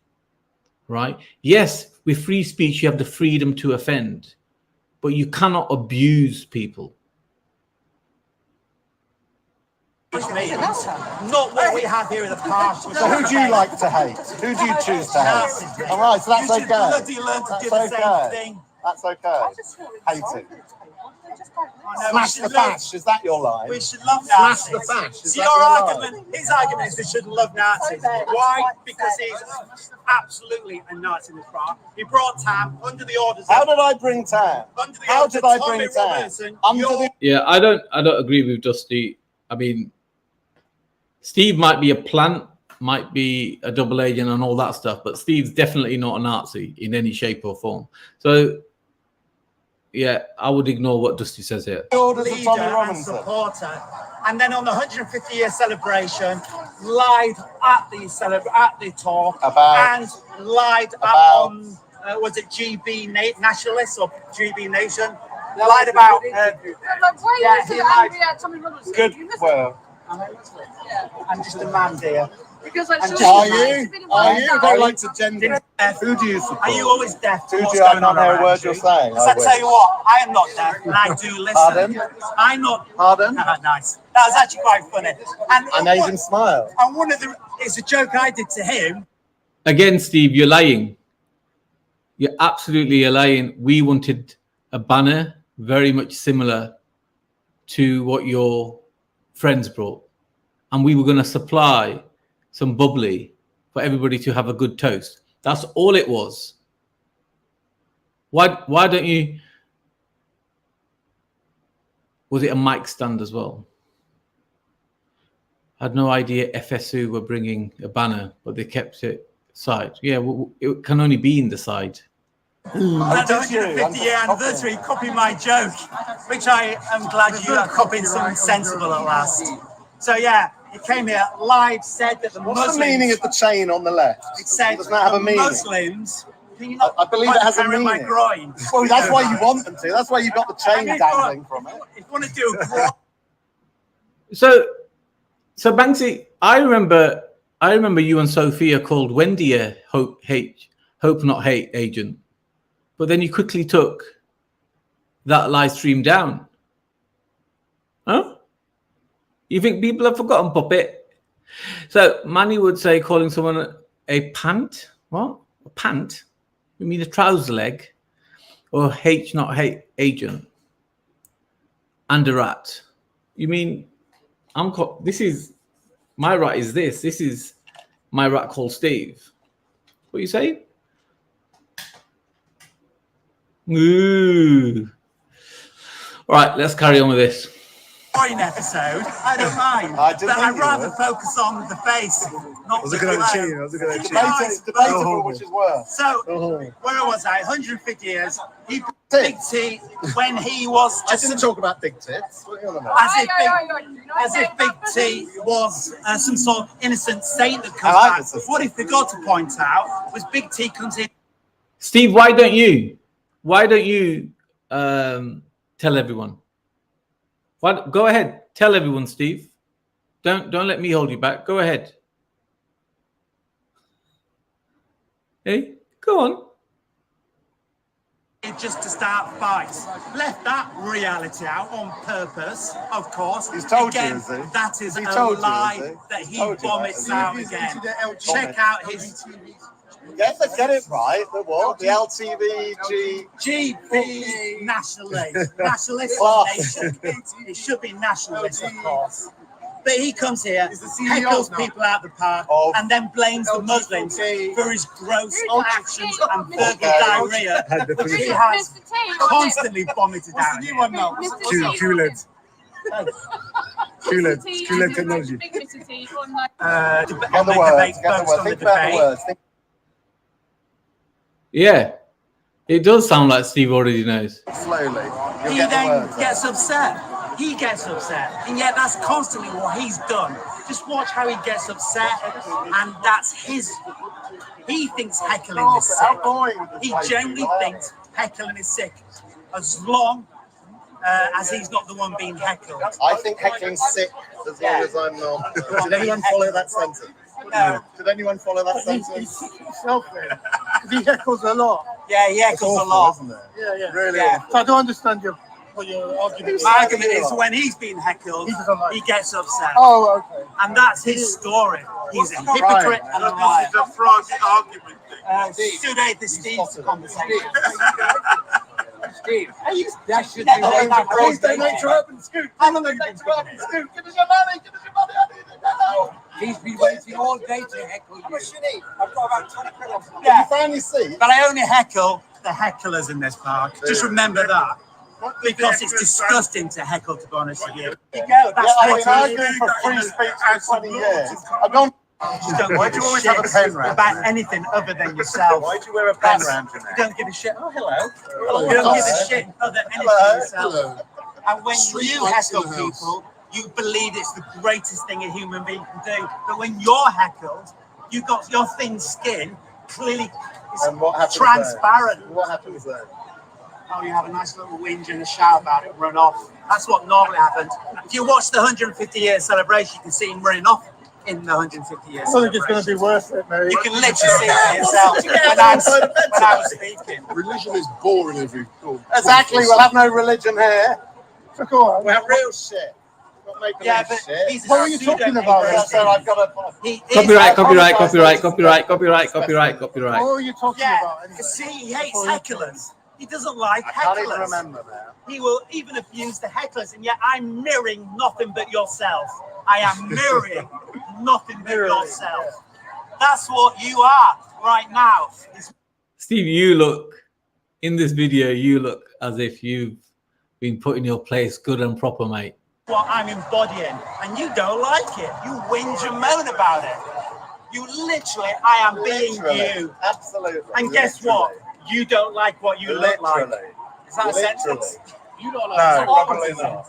right? Yes, with free speech, you have the freedom to offend, but you cannot abuse people. Not what we have here in the park. So who do you like to hate? Who do you choose to hate? All right, so that's okay. Bloody learn to do the same thing. That's okay. Hating. Smash the fash, is that your line? We should love Smash Nazis. the fash, is See, that your your argument, his argument is we shouldn't love Nazis. Why? Because he's absolutely a Nazi in this park. He brought Tam under the orders. How did I bring Tam? How did I bring Tam? Yeah, I don't agree with Dusty. I mean, Steve might be a plant, might be a double agent and all that stuff, but Steve's definitely not a Nazi in any shape or form. So yeah, I would ignore what Dusty says here. Leader and supporter, and then on the 150-year celebration, lied at the talk and lied on was it GB Nationalists or GB Nation? Lied about. He lied. Good. Well, I'm just a man, dear. Because are you? I don't like to gender. Who do you support? Are you always deaf? Who do you? I can't hear a word you're saying. I tell you what, I am not deaf, and I do listen. Pardon? I'm not. Pardon? Nice. That was actually quite funny. And I made him smile. And it's a joke I did to him. Again, Steve, you're lying. You're absolutely lying. We wanted a banner very much similar to what your friends brought, and we were going to supply some bubbly for everybody to have a good toast. That's all it was. Why don't you? Was it a mic stand as well? I had no idea FSU were bringing a banner, but they kept it side. Yeah, well, it can only be in the side. At the 150-year anniversary, copy my joke, which I am glad you are copying something sensible at last. So yeah, he came here, lied, said that the Muslims... What's the meaning of the chain on the left? It said doesn't that have a meaning? Muslims... I believe it has a meaning. My groin. Well, that's why you want them to. That's why you've got the chain dangling from it. If you want to do a groin... So Banksy, I remember you and Sophia called Wendy a hope not hate agent, but then you quickly took that live stream down. Huh? You think people have forgotten, puppet? So Manny would say calling someone a pant. What? A pant? You mean a trouser leg? Or H not hate agent? And a rat? You mean this is my rat is this. This is my rat called Steve. What you say? Ooh. All right, let's carry on with this. boring episode. I don't mind. I didn't but I'd think you rather would. focus on the face, not I was the looking at the flow. cheating. I was looking at the It's cheating. nice. Debatable, which is worse. So, where was I? 150 years. He Big T when he was I just didn't talk about big tits. What are you on about? as if Big T was some sort of innocent saint that comes I like back. this system. What he forgot to point out was Big T comes in. Steve, why don't you tell everyone? What? Go ahead, tell everyone, Steve. Don't let me hold you back. Go ahead. Hey, go on. Just to start fights. Left that reality out on purpose, of course. He's told you, again, has he? that is He a told you, lie has he? that He's he told you that, vomits has he? out again. Check out his Get it right. The what? The LTVG. GB nationalist Class. nation. It should be nationalist, of course. But he comes here, CEO heckles now. people out the park, Of and then blames the Muslims for his gross actions and verbal diarrhea, which he has constantly vomited What's out the new here. one now? QLED. QLED. QLED technology. On Get the the words. debate, Get the focused words. on the Think about the debate. words. Think Yeah, it does sound like Steve already knows. slowly. You'll He get the then words. gets upset. He gets upset, and yet that's constantly what he's done. Just watch how he gets upset, and that's his. He thinks heckling is sick. He generally thinks heckling is sick, as long as he's not the one being heckled. I think heckling's sick as long as I'm not. Did anyone follow that sentence? No. Did anyone follow that sentence? He heckles a lot. Yeah, he It's heckles a awful, lot. isn't it? Yeah. Really Yeah. awful. So I don't understand what your argument is. My argument is when he's being heckled, He doesn't like he gets upset. Oh, okay. And that's his story. He's a hypocrite and a liar. The frog argument thing. Today, the Steve's conversation. Steve, That should be like that. please donate to Urban Scoop. I'm a Donate to Urban Scoop. Give us your money. Give us your money. I need it now. He's been waiting all day to heckle you. How much you need? I've got about 20 quid on. Yeah, You found your seat? but I only heckle the hecklers in this park. Just remember that. Because it's disgusting to heckle, to be honest with you. There you go. That's I've been what it arguing is. for free speech for 20 years. I've gone. You don't Why give do you a always have a shit pen round? about anything other than yourself. Why do you wear a pen That's- round your You neck? don't give a shit. Oh, hello. Hello. You don't give a shit other than anything Hello. yourself. And when Street you lights in heckle the house. people, you believe it's the greatest thing a human being can do. But when you're heckled, you've got your thin skin clearly And what happens transparent. there? What happens there? Oh, you have a nice little whinge and a shout about it and run off. That's what normally happens. If you watch the 150-year celebration, you can see him running off in the 150-year I don't think it's going to celebration. be worth it, mate. You can literally see it for yourself when I was speaking. Religion is boring every. Exactly. We'll have no religion here. So go on. We have real shit. Not making Yeah, up but shit. he's a What were you talking about? Yeah, so I've got to. He is- Copyright. What What were you talking Yeah, about? Anyway? see, he hates hecklers. He doesn't like I can't even hecklers. remember now. He will even abuse the hecklers, and yet I'm mirroring nothing but yourself. I am mirroring nothing but yourself. That's what you are right now. Steve, you look in this video. You look as if you've been put in your place, good and proper, mate. What I'm embodying, and you don't like it. You whinge and moan about it. You literally, I am being Literally. you. Absolutely. And guess what? You don't like what you look like. Literally. Is that a Literally. sentence? You don't No, probably not.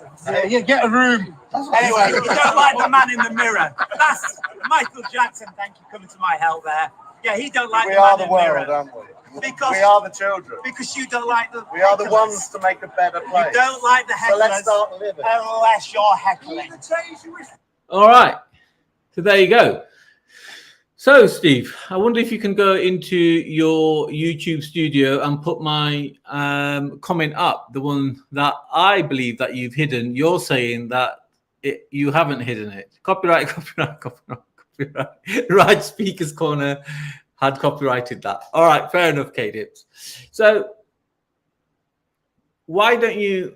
Yeah, get a room. Anyway, you don't like the man in the mirror. That's Michael Jackson. Thank you for coming to my help there. Yeah, he don't like We the are man the in the world, mirror. aren't we? Because- we are the children. Because you don't like the We are the hecklers. ones to make a better place. You don't like the So let's hecklers start living. unless you're heckling. All right. So there you go. So, Steve, I wonder if you can go into your YouTube studio and put my comment up, the one that I believe that you've hidden. You're saying that you haven't hidden it. Copyright. Right, Speaker's Corner had copyrighted that. All right, fair enough, K-Dips. So why don't you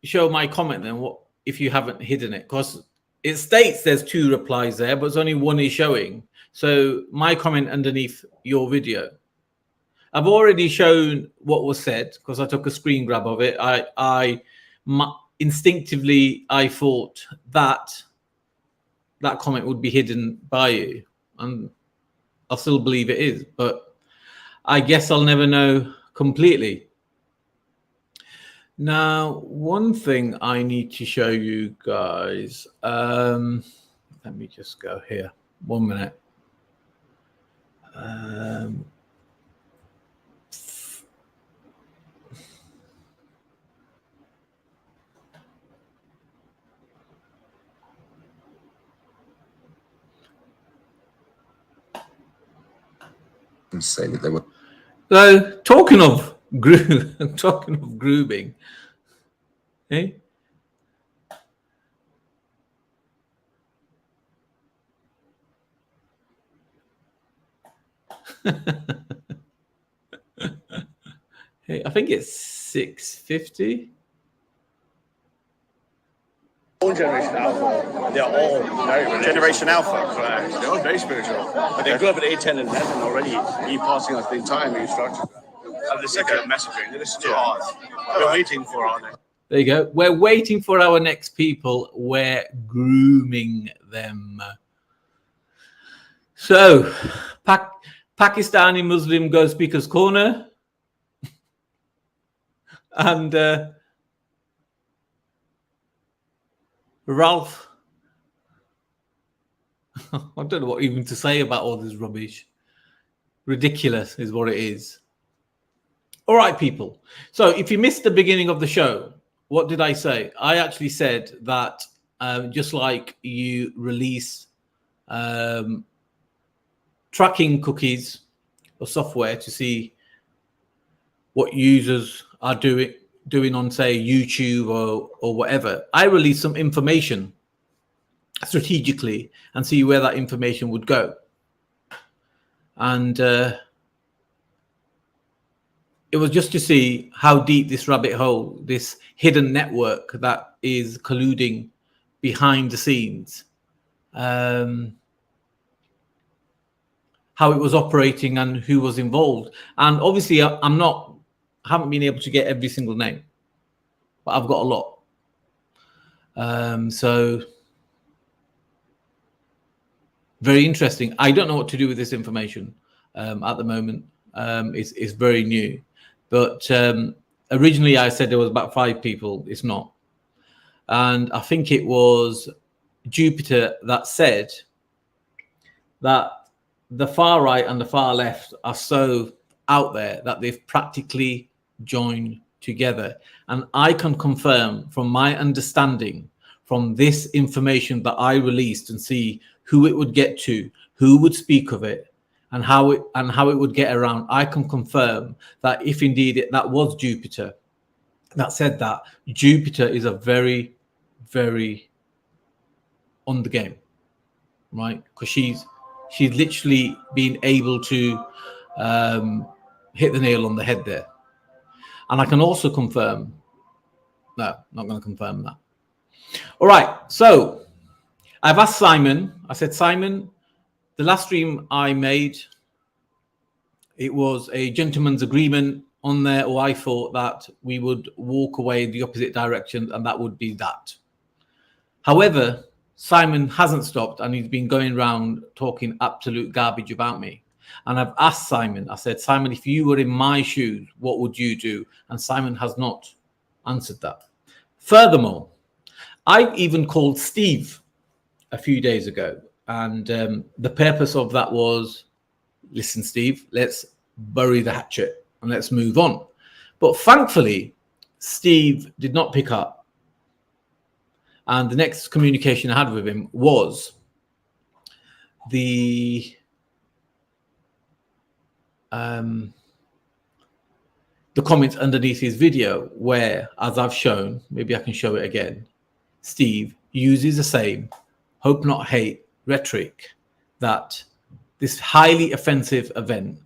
show my comment then? What if you haven't hidden it? Because it states there's 2 replies there, but it's only one is showing. So my comment underneath your video. I've already shown what was said because I took a screen grab of it. instinctively I thought that that comment would be hidden by you, and I still believe it is, but I guess I'll never know completely. Now, one thing I need to show you guys, let me just go here, 1 minute. And say that they were. So, talking of grooming, eh? Hey, I think it's 6:50. Generation Alpha, they're all very religious. Generation Alpha, correct. They're all very spiritual. But they grew up at 8, 10, and 11 already. He passing us the entire instruction. And the second messaging, this is too hard. We're waiting for our next. There you go. We're waiting for our next people. We're grooming them. So, Pakistani Muslim Ghost Speakers Corner. And Ralph, I don't know what even to say about all this rubbish. Ridiculous is what it is. All right, people. So if you missed the beginning of the show, what did I say? I actually said that just like you release tracking cookies or software to see what users are doing on, say, YouTube or whatever, I release some information strategically and see where that information would go. And it was just to see how deep this rabbit hole, this hidden network that is colluding behind the scenes, how it was operating and who was involved. And obviously I haven't been able to get every single name, but I've got a lot. So very interesting. I don't know what to do with this information at the moment. It's very new, but originally I said there was about 5 people. It's not. And I think it was Jupiter that said that the far right and the far left are so out there that they've practically joined together. And I can confirm from my understanding from this information that I released and see who it would get to, who would speak of it, and how it would get around. I can confirm that if indeed that was Jupiter that said that, Jupiter is a very, very on the game, right? Because she's literally been able to hit the nail on the head there. And I can also confirm, no, not going to confirm that. All right, so I've asked Simon, I said, Simon, the last stream I made, it was a gentleman's agreement on there, or I thought that we would walk away in the opposite direction, and that would be that. However, Simon hasn't stopped, and he's been going around talking absolute garbage about me. And I've asked Simon, I said, Simon, if you were in my shoes, what would you do? And Simon has not answered that. Furthermore, I even called Steve a few days ago. And the purpose of that was, listen, Steve, let's bury the hatchet and let's move on. But thankfully, Steve did not pick up. And the next communication I had with him was the comments underneath his video where, as I've shown, maybe I can show it again, Steve uses the same hope not hate rhetoric that this highly offensive event,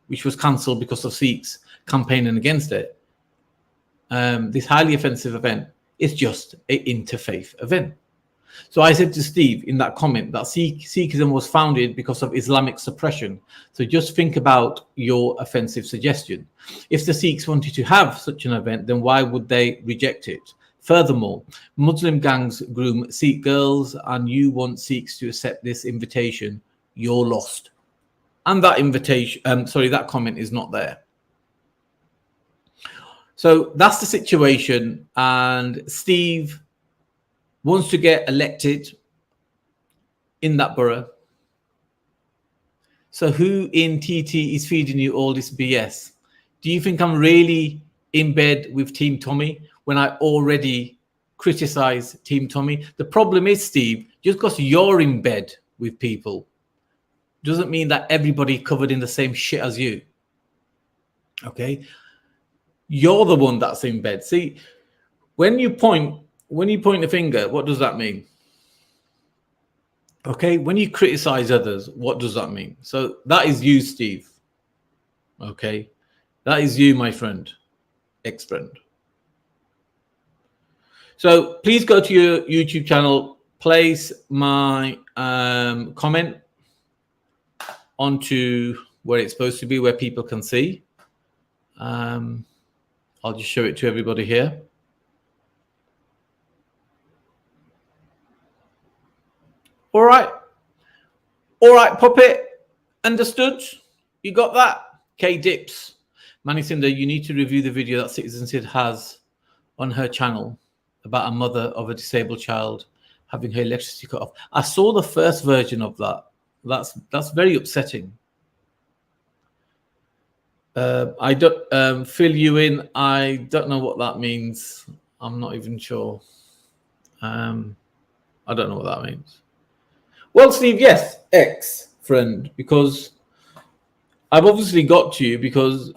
which was cancelled because of Sikhs campaigning against it, this highly offensive event is just an interfaith event. So I said to Steve in that comment that Sikhism was founded because of Islamic suppression. So just think about your offensive suggestion. If the Sikhs wanted to have such an event, then why would they reject it? Furthermore, Muslim gangs groom Sikh girls, and you want Sikhs to accept this invitation, you're lost. And that invitation, that comment is not there. So that's the situation, and Steve wants to get elected in that borough. So who in TT is feeding you all this BS? Do you think I'm really in bed with Team Tommy when I already criticize Team Tommy? The problem is, Steve, just because you're in bed with people doesn't mean that everybody covered in the same shit as you. Okay? You're the one that's in bed. See, when you point the finger, what does that mean? Okay, when you criticize others, what does that mean? So that is you, Steve. Okay, that is you, my friend, ex-friend. So please go to your YouTube channel, place my comment onto where it's supposed to be, where people can see. I'll just show it to everybody here. All right, Puppet, understood? You got that? K Dips, Manicinda, you need to review the video that Citizen Sid has on her channel about a mother of a disabled child having her electricity cut off. I saw the first version of that. That's very upsetting. I don't fill you in. I don't know what that means. I'm not even sure. I don't know what that means. Well, Steve, yes, ex-friend, because I've obviously got to you because,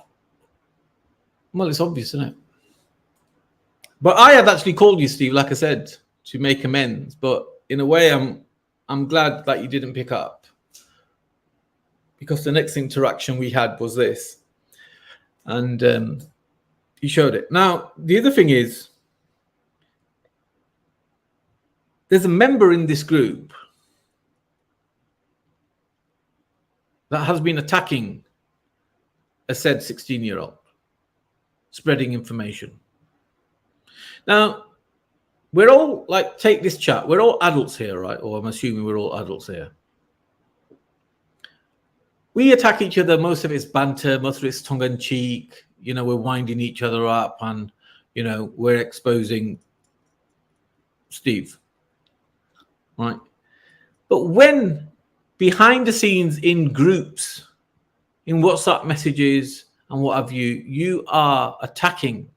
well, it's obvious, isn't it? But I had actually called you, Steve, like I said, to make amends. But in a way, I'm glad that you didn't pick up, because the next interaction we had was this. And you showed it. Now, the other thing is, there's a member in this group that has been attacking a said 16-year-old, spreading information. Now, we're all, like, take this chat. We're all adults here, right? Or I'm assuming we're all adults here. We attack each other. Most of it's banter, most of it's tongue-in-cheek. You know, we're winding each other up and, you know, we're exposing Steve, right? But when behind the scenes in groups, in WhatsApp messages and what have you, you are attacking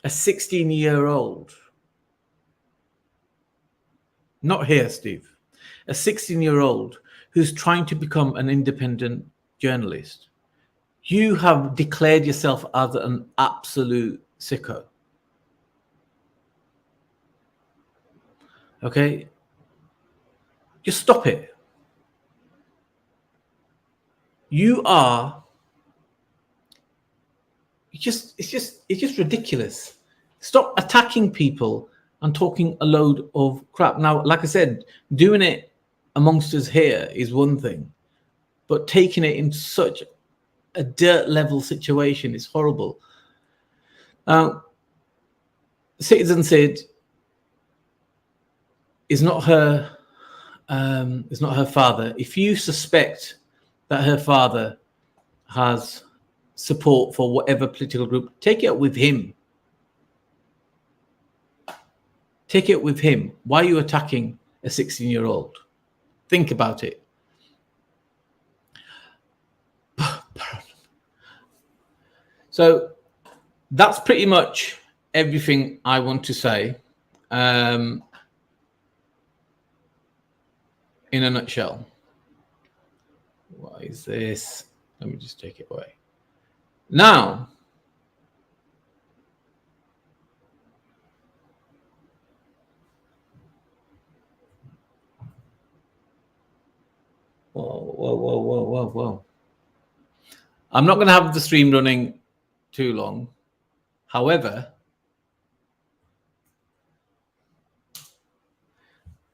a 16-year-old. Not here, Steve. A 16-year-old who's trying to become an independent journalist. You have declared yourself as an absolute sicko. Okay? Just stop it. You are, it's just ridiculous. Stop attacking people and talking a load of crap. Now, like I said, doing it amongst us here is one thing, but taking it in such a dirt level situation is horrible. Citizen Sid is not her father. If you suspect that her father has support for whatever political group, take it up with him. Take it with him. Why are you attacking a 16-year-old? Think about it. So that's pretty much everything I want to say in a nutshell. What is this? Let me just take it away. Now, whoa. I'm not going to have the stream running too long. However,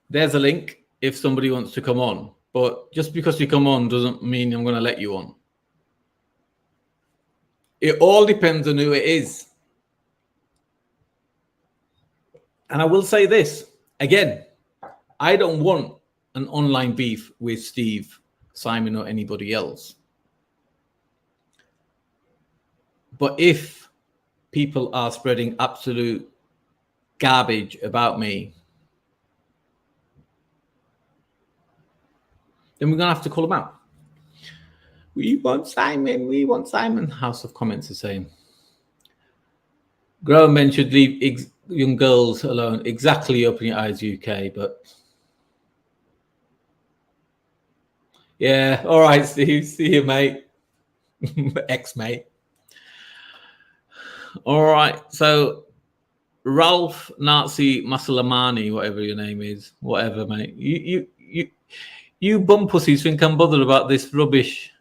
there's a link if somebody wants to come on. But just because you come on doesn't mean I'm going to let you on. It all depends on who it is. And I will say this again, I don't want an online beef with Steve, Simon, or anybody else. But if people are spreading absolute garbage about me, then we're going to have to call them out. We want Simon, we want Simon. House of Comments is saying. Grown men should leave young girls alone. Exactly, open your eyes, UK. But yeah, all right, Steve. See you, mate. Ex-mate. All right, so Ralph Nazi Masalamani, whatever your name is, whatever, mate. You bum pussies think I'm bothered about this rubbish.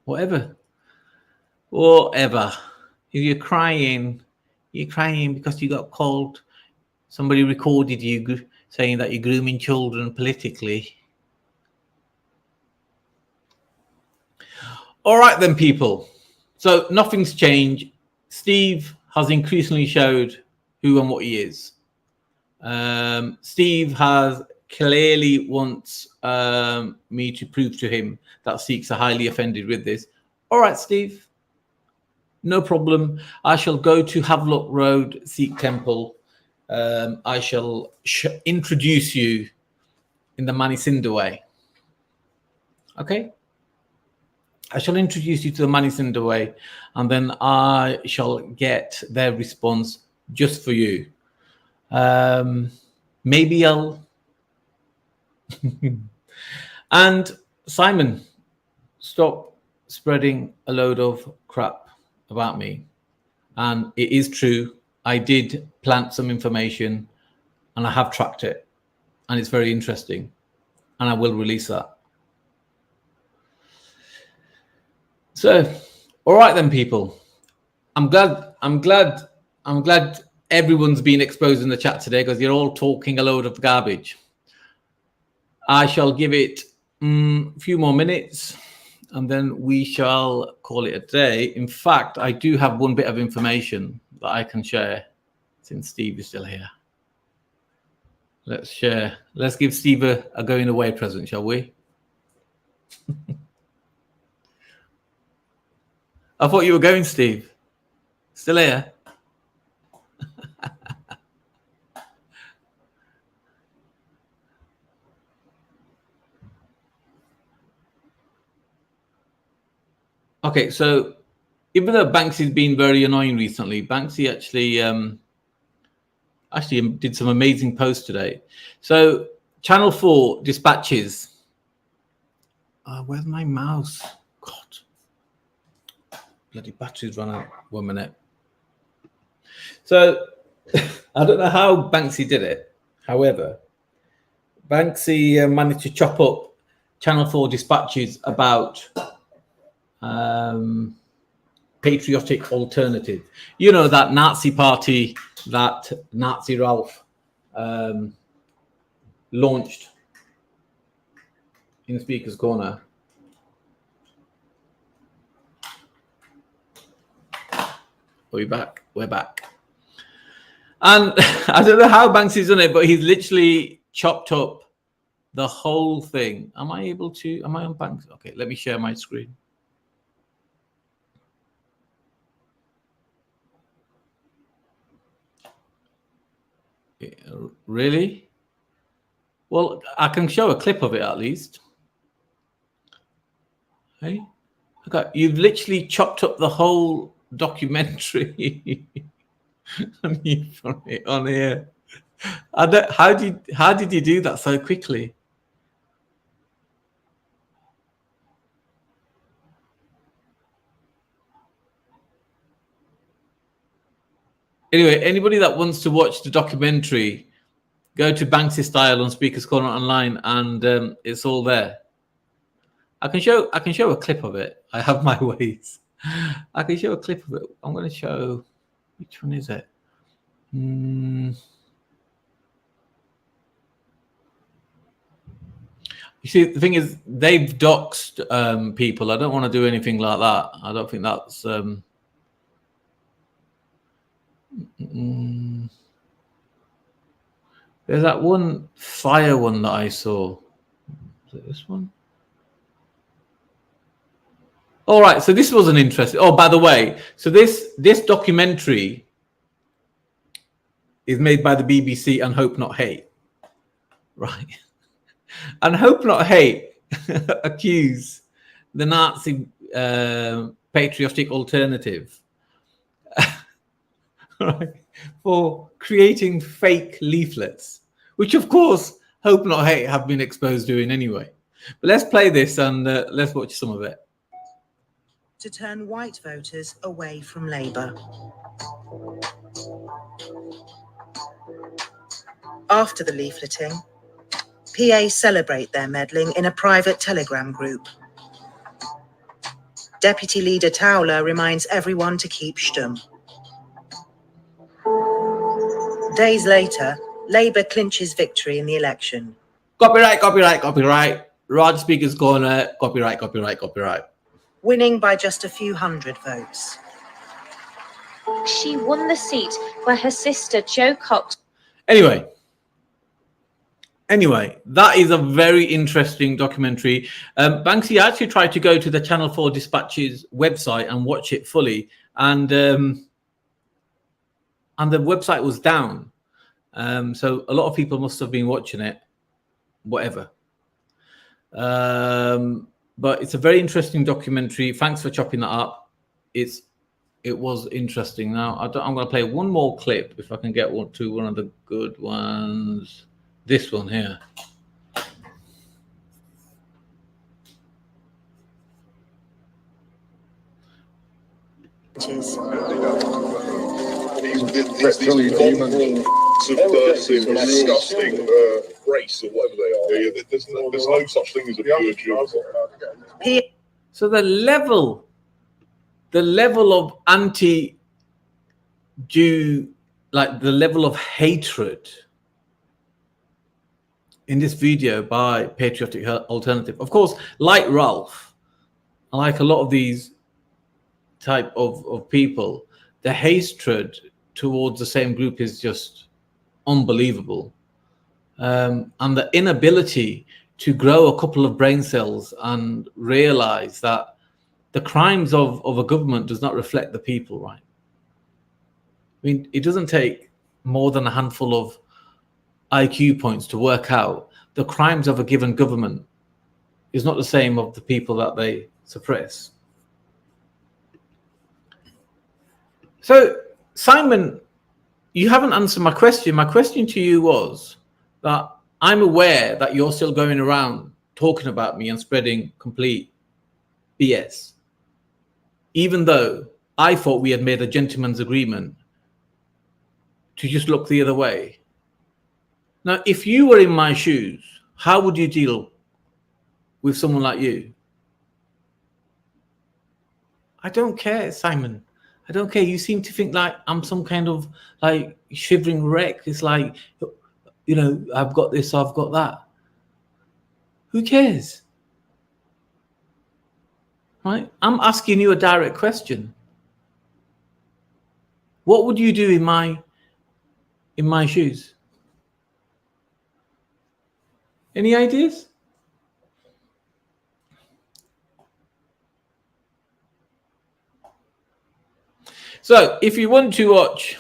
Whatever. If you're crying because you got called. Somebody recorded you saying that you're grooming children politically. All right then, people. So nothing's changed. Steve has increasingly showed who and what he is. Steve has clearly wants me to prove to him that Sikhs are highly offended with this. All right, Steve. No problem. I shall go to Havelock Road Sikh Temple. I shall introduce you in the Manisinda way. Okay? I shall introduce you to the Manisinda way, and then I shall get their response just for you. Maybe I'll... And Simon, stop spreading a load of crap about me. And it is true, I did plant some information and I have tracked it, and it's very interesting, and I will release that. So, all right then, people. I'm glad everyone's been exposed in the chat today, because you're all talking a load of garbage. I shall give it a few more minutes, and then we shall call it a day. In fact, I do have one bit of information that I can share, since Steve is still here. Let's share. Let's give Steve a going away present, shall we? I thought you were going, Steve. Still here? Okay, so even though Banksy's been very annoying recently, Banksy actually did some amazing posts today. So Channel 4 dispatches. Where's my mouse? God. Bloody batteries run out. 1 minute. So I don't know how Banksy did it. However, Banksy managed to chop up Channel 4 dispatches about patriotic alternative. You know, that Nazi party that Nazi Ralph launched in Speaker's Corner. Are we back? We're back. And I don't know how Banksy's done it, but he's literally chopped up the whole thing. Am I on Banksy? Okay, let me share my screen. Really? Well, I can show a clip of it at least. Hey, okay, you've literally chopped up the whole documentary on here. How did you do that so quickly? Anyway, anybody that wants to watch the documentary, go to Banksy Style on Speaker's Corner Online, and it's all there. I can show a clip of it. I have my ways. I can show a clip of it. I'm going to show, which one is it? You see, the thing is, they've doxed people. I don't want to do anything like that. I don't think that's There's that one fire one that I saw. Is it this one? All right, so this was an interesting. Oh, by the way, so this documentary is made by the BBC and Hope Not Hate, right? And Hope Not Hate accuse the Nazi patriotic alternative right, for creating fake leaflets, which of course Hope Not Hate have been exposed doing anyway. But let's play this and let's watch some of it. To turn white voters away from Labour. After the leafleting, PA celebrate their meddling in a private Telegram group. Deputy Leader Towler reminds everyone to keep stum. Days later, Labour clinches victory in the election. Copyright, copyright, copyright. Rod Speaker's Corner, copyright, copyright, copyright. Winning by just a few hundred votes. She won the seat where her sister Jo Cox. Anyway, that is a very interesting documentary. Banksy actually tried to go to the Channel 4 Dispatches website and watch it fully, and the website was down. So a lot of people must have been watching it, whatever. But it's a very interesting documentary. Thanks for chopping that up. It was interesting. Now I'm going to play one more clip if I can get one of the good ones. This one here. These mongrel, subversive, disgusting race or whatever they are. Yeah, there's no such thing as a pure Jew. So the level of anti-Jew, like the level of hatred in this video by Patriotic Alternative. Of course, like Ralph, like a lot of these type of people, the hatred towards the same group is just unbelievable. And the inability to grow a couple of brain cells and realize that the crimes of a government does not reflect the people, right? I mean, it doesn't take more than a handful of IQ points to work out the crimes of a given government is not the same of the people that they suppress. So, Simon, you haven't answered my question. My question to you was that I'm aware that you're still going around talking about me and spreading complete BS, even though I thought we had made a gentleman's agreement to just look the other way. Now, if you were in my shoes, how would you deal with someone like you? I don't care, Simon. I don't care. You seem to think like I'm some kind of like shivering wreck. It's like, you know, I've got this, I've got that. Who cares? Right? I'm asking you a direct question. What would you do in my shoes? Any ideas? So if you want to watch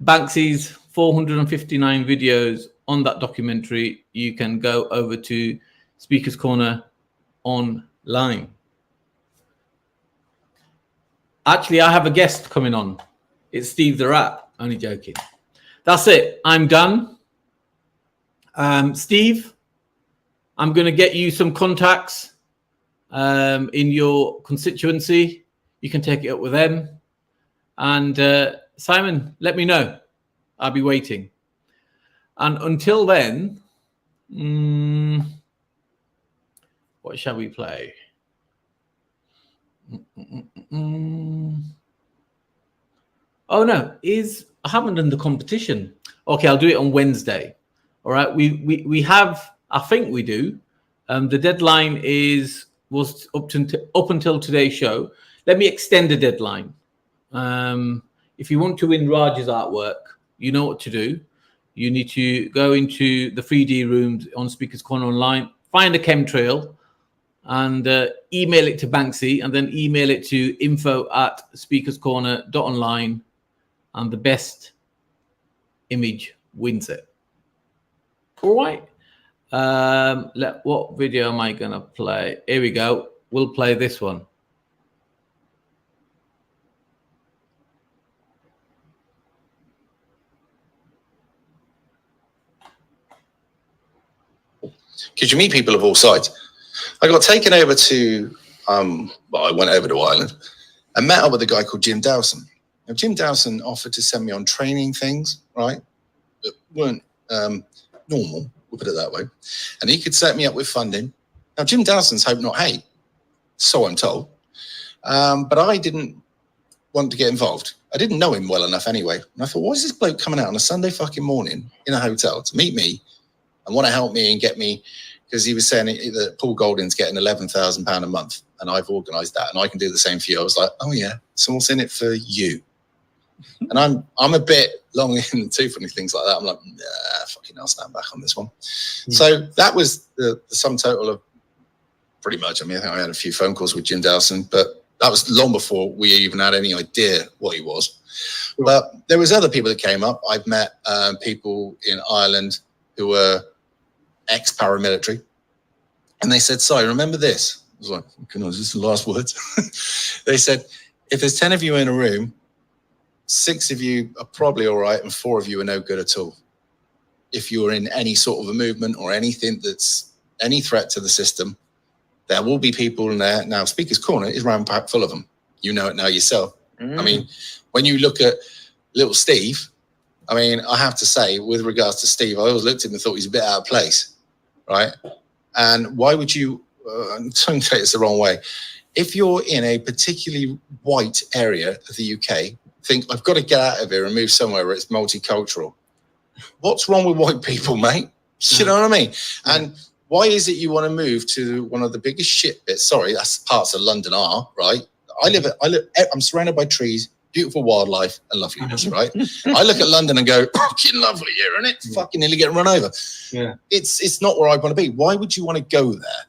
Banksy's 459 videos on that documentary, you can go over to Speaker's Corner online. Actually, I have a guest coming on. It's Steve the Rat. Only joking. That's it. I'm done. Steve, I'm going to get you some contacts in your constituency. You can take it up with them. And Simon, let me know. I'll be waiting. And until then, what shall we play? Oh no, I haven't done the competition. Okay, I'll do it on Wednesday. All right, we have, I think we do. The deadline was up until today's show. Let me extend the deadline. if you want to win Raj's artwork, you know what to do. You need to go into the 3D rooms on Speakers Corner Online, find a chemtrail, and email it to Banksy, and then email it to info@speakerscorner.online, and the best image wins it. All right. What video am I gonna play? Here we go. We'll play this one. Because you meet people of all sides. I got taken over to, I went over to Ireland and met up with a guy called Jim Dowson. Now, Jim Dowson offered to send me on training things, right, that weren't normal, we'll put it that way. And he could set me up with funding. Now, Jim Dowson's hope not hate, so I'm told. But I didn't want to get involved. I didn't know him well enough anyway. And I thought, why is this bloke coming out on a Sunday fucking morning in a hotel to meet me and want to help me and get me, because he was saying that Paul Golding's getting £11,000 a month and I've organised that and I can do the same for you. I was like, oh yeah, so what's in it for you? And I'm a bit long in the tooth and things like that. I'm like, nah, fucking I'll stand back on this one. So that was the sum total of pretty much. I mean, I think I had a few phone calls with Jim Dowson, but that was long before we even had any idea what he was. But there was other people that came up. I've met people in Ireland who were ex-paramilitary, and they said, sorry, remember this? I was like, is this the last words? They said, if there's 10 of you in a room, 6 of you are probably all right and 4 of you are no good at all. If you're in any sort of a movement or anything that's any threat to the system, there will be people in there. Now, Speaker's Corner is ram-packed full of them. You know it now yourself. I mean, when you look at little Steve, I mean, I have to say, with regards to Steve, I always looked at him and thought he's a bit out of place, right? And why would you, don't take this the wrong way, if you're in a particularly white area of the UK, think, I've got to get out of here and move somewhere where it's multicultural. What's wrong with white people, mate? You know what I mean? And why is it you want to move to one of the biggest shit bits? Sorry, that's parts of London are, right? I'm surrounded by trees, beautiful wildlife and loveliness, right? I look at London and go, fucking lovely here, isn't it? Fucking nearly getting run over. Yeah. It's not where I want to be. Why would you want to go there?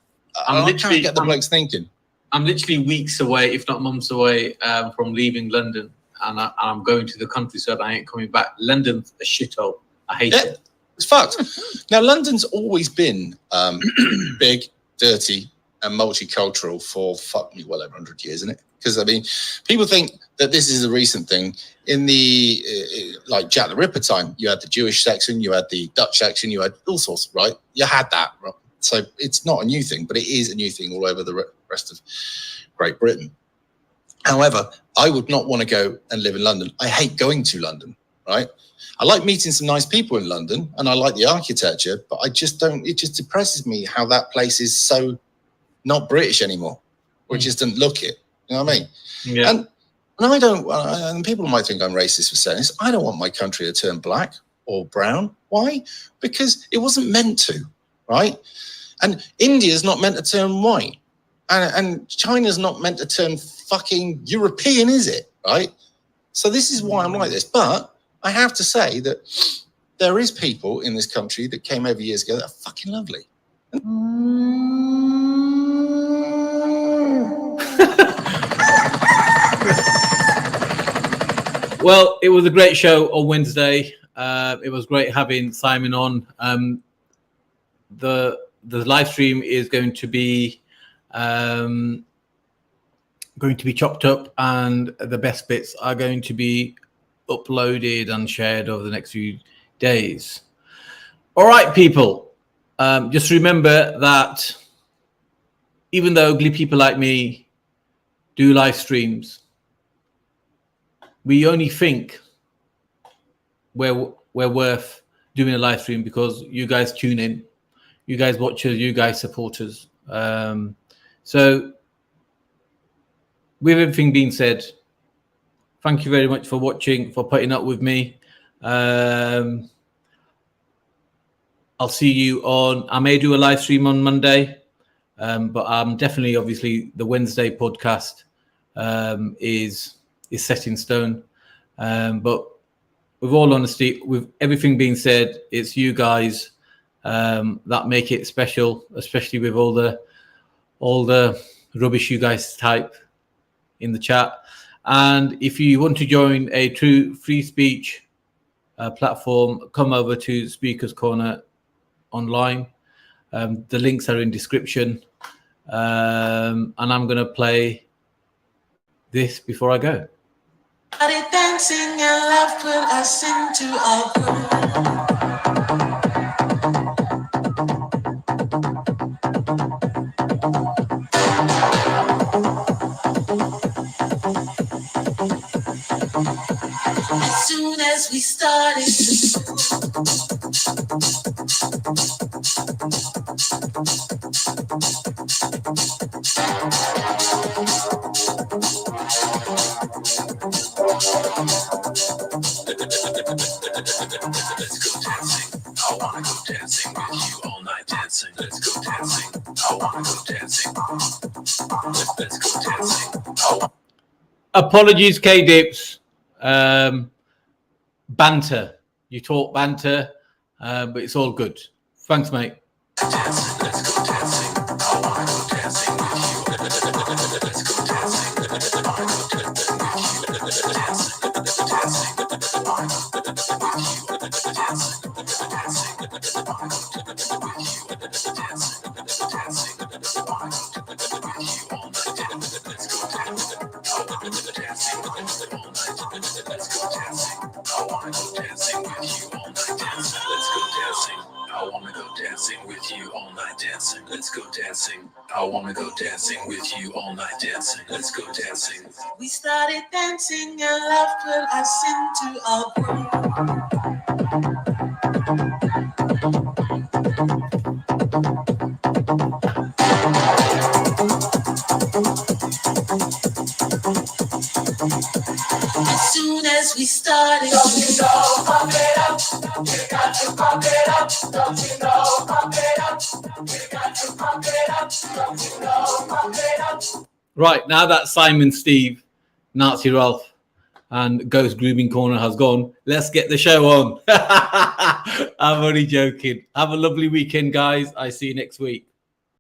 I can't get the blokes thinking. I'm literally weeks away, if not months away, from leaving London, and I'm going to the countryside. I ain't coming back. London's a shithole. I hate it. It's fucked. Now, London's always been big, dirty, and multicultural for fuck me well over 100 years, isn't it? Because I mean, people think that this is a recent thing. In the like Jack the Ripper time, you had the Jewish section, you had the Dutch section, you had all sorts, right? You had that, right? So it's not a new thing, but it is a new thing all over the rest of Great Britain. However, I would not want to go and live in London. I hate going to London, right? I like meeting some nice people in London and I like the architecture, but I just don't, it just depresses me how that place is so not British anymore, or just doesn't look it. You know what I mean? Yeah. And I don't, and people might think I'm racist for saying this, I don't want my country to turn black or brown. Why? Because it wasn't meant to, right? And India's not meant to turn white. And China's not meant to turn fucking European, is it? Right? So this is why I'm like this. But I have to say that there is people in this country that came over years ago that are fucking lovely. Well, it was a great show on Wednesday. It was great having Simon on. The live stream is going to be chopped up, and the best bits are going to be uploaded and shared over the next few days. All right, people. Just remember that even though ugly people like me do live streams, we only think we're worth doing a live stream because you guys tune in, you guys watch us, you guys support us. So with everything being said, thank you very much for watching, for putting up with me. I'll see you on, I may do a live stream on Monday, but I'm definitely, obviously, the Wednesday podcast is set in stone. But with all honesty, with everything being said, it's you guys that make it special, especially with all the rubbish you guys type in the chat. And if you want to join a true free speech platform, come over to Speakers Corner online. The links are in description. And I'm going to play this before I go. Dancing and love put us into a groove. As soon as we started Let's go dancing. I wanna go dancing with you all night dancing. Let's go dancing. I wanna go dancing. Let's go dancing. Apologies, K-Dips. Banter. You talk banter, but it's all good. Thanks, mate. Dancing, let's go dancing. I wanna go dancing with you. Let's go dancing. I wanna go dancing with you. I wanna go dancing with you all night dancing. Let's go dancing. I wanna go dancing with you all night dancing. Let's go dancing. We started dancing and love put us into a groove. As soon as we started, don't you know, pump it up. You got to pump it up. Don't you know, pump it up. You got to pump it up. Don't you know, pump it up. Right, now that Simon, Steve, Nazi Ralph, and Ghost Grooming Corner has gone, let's get the show on. I'm only joking. Have a lovely weekend, guys. I see you next week.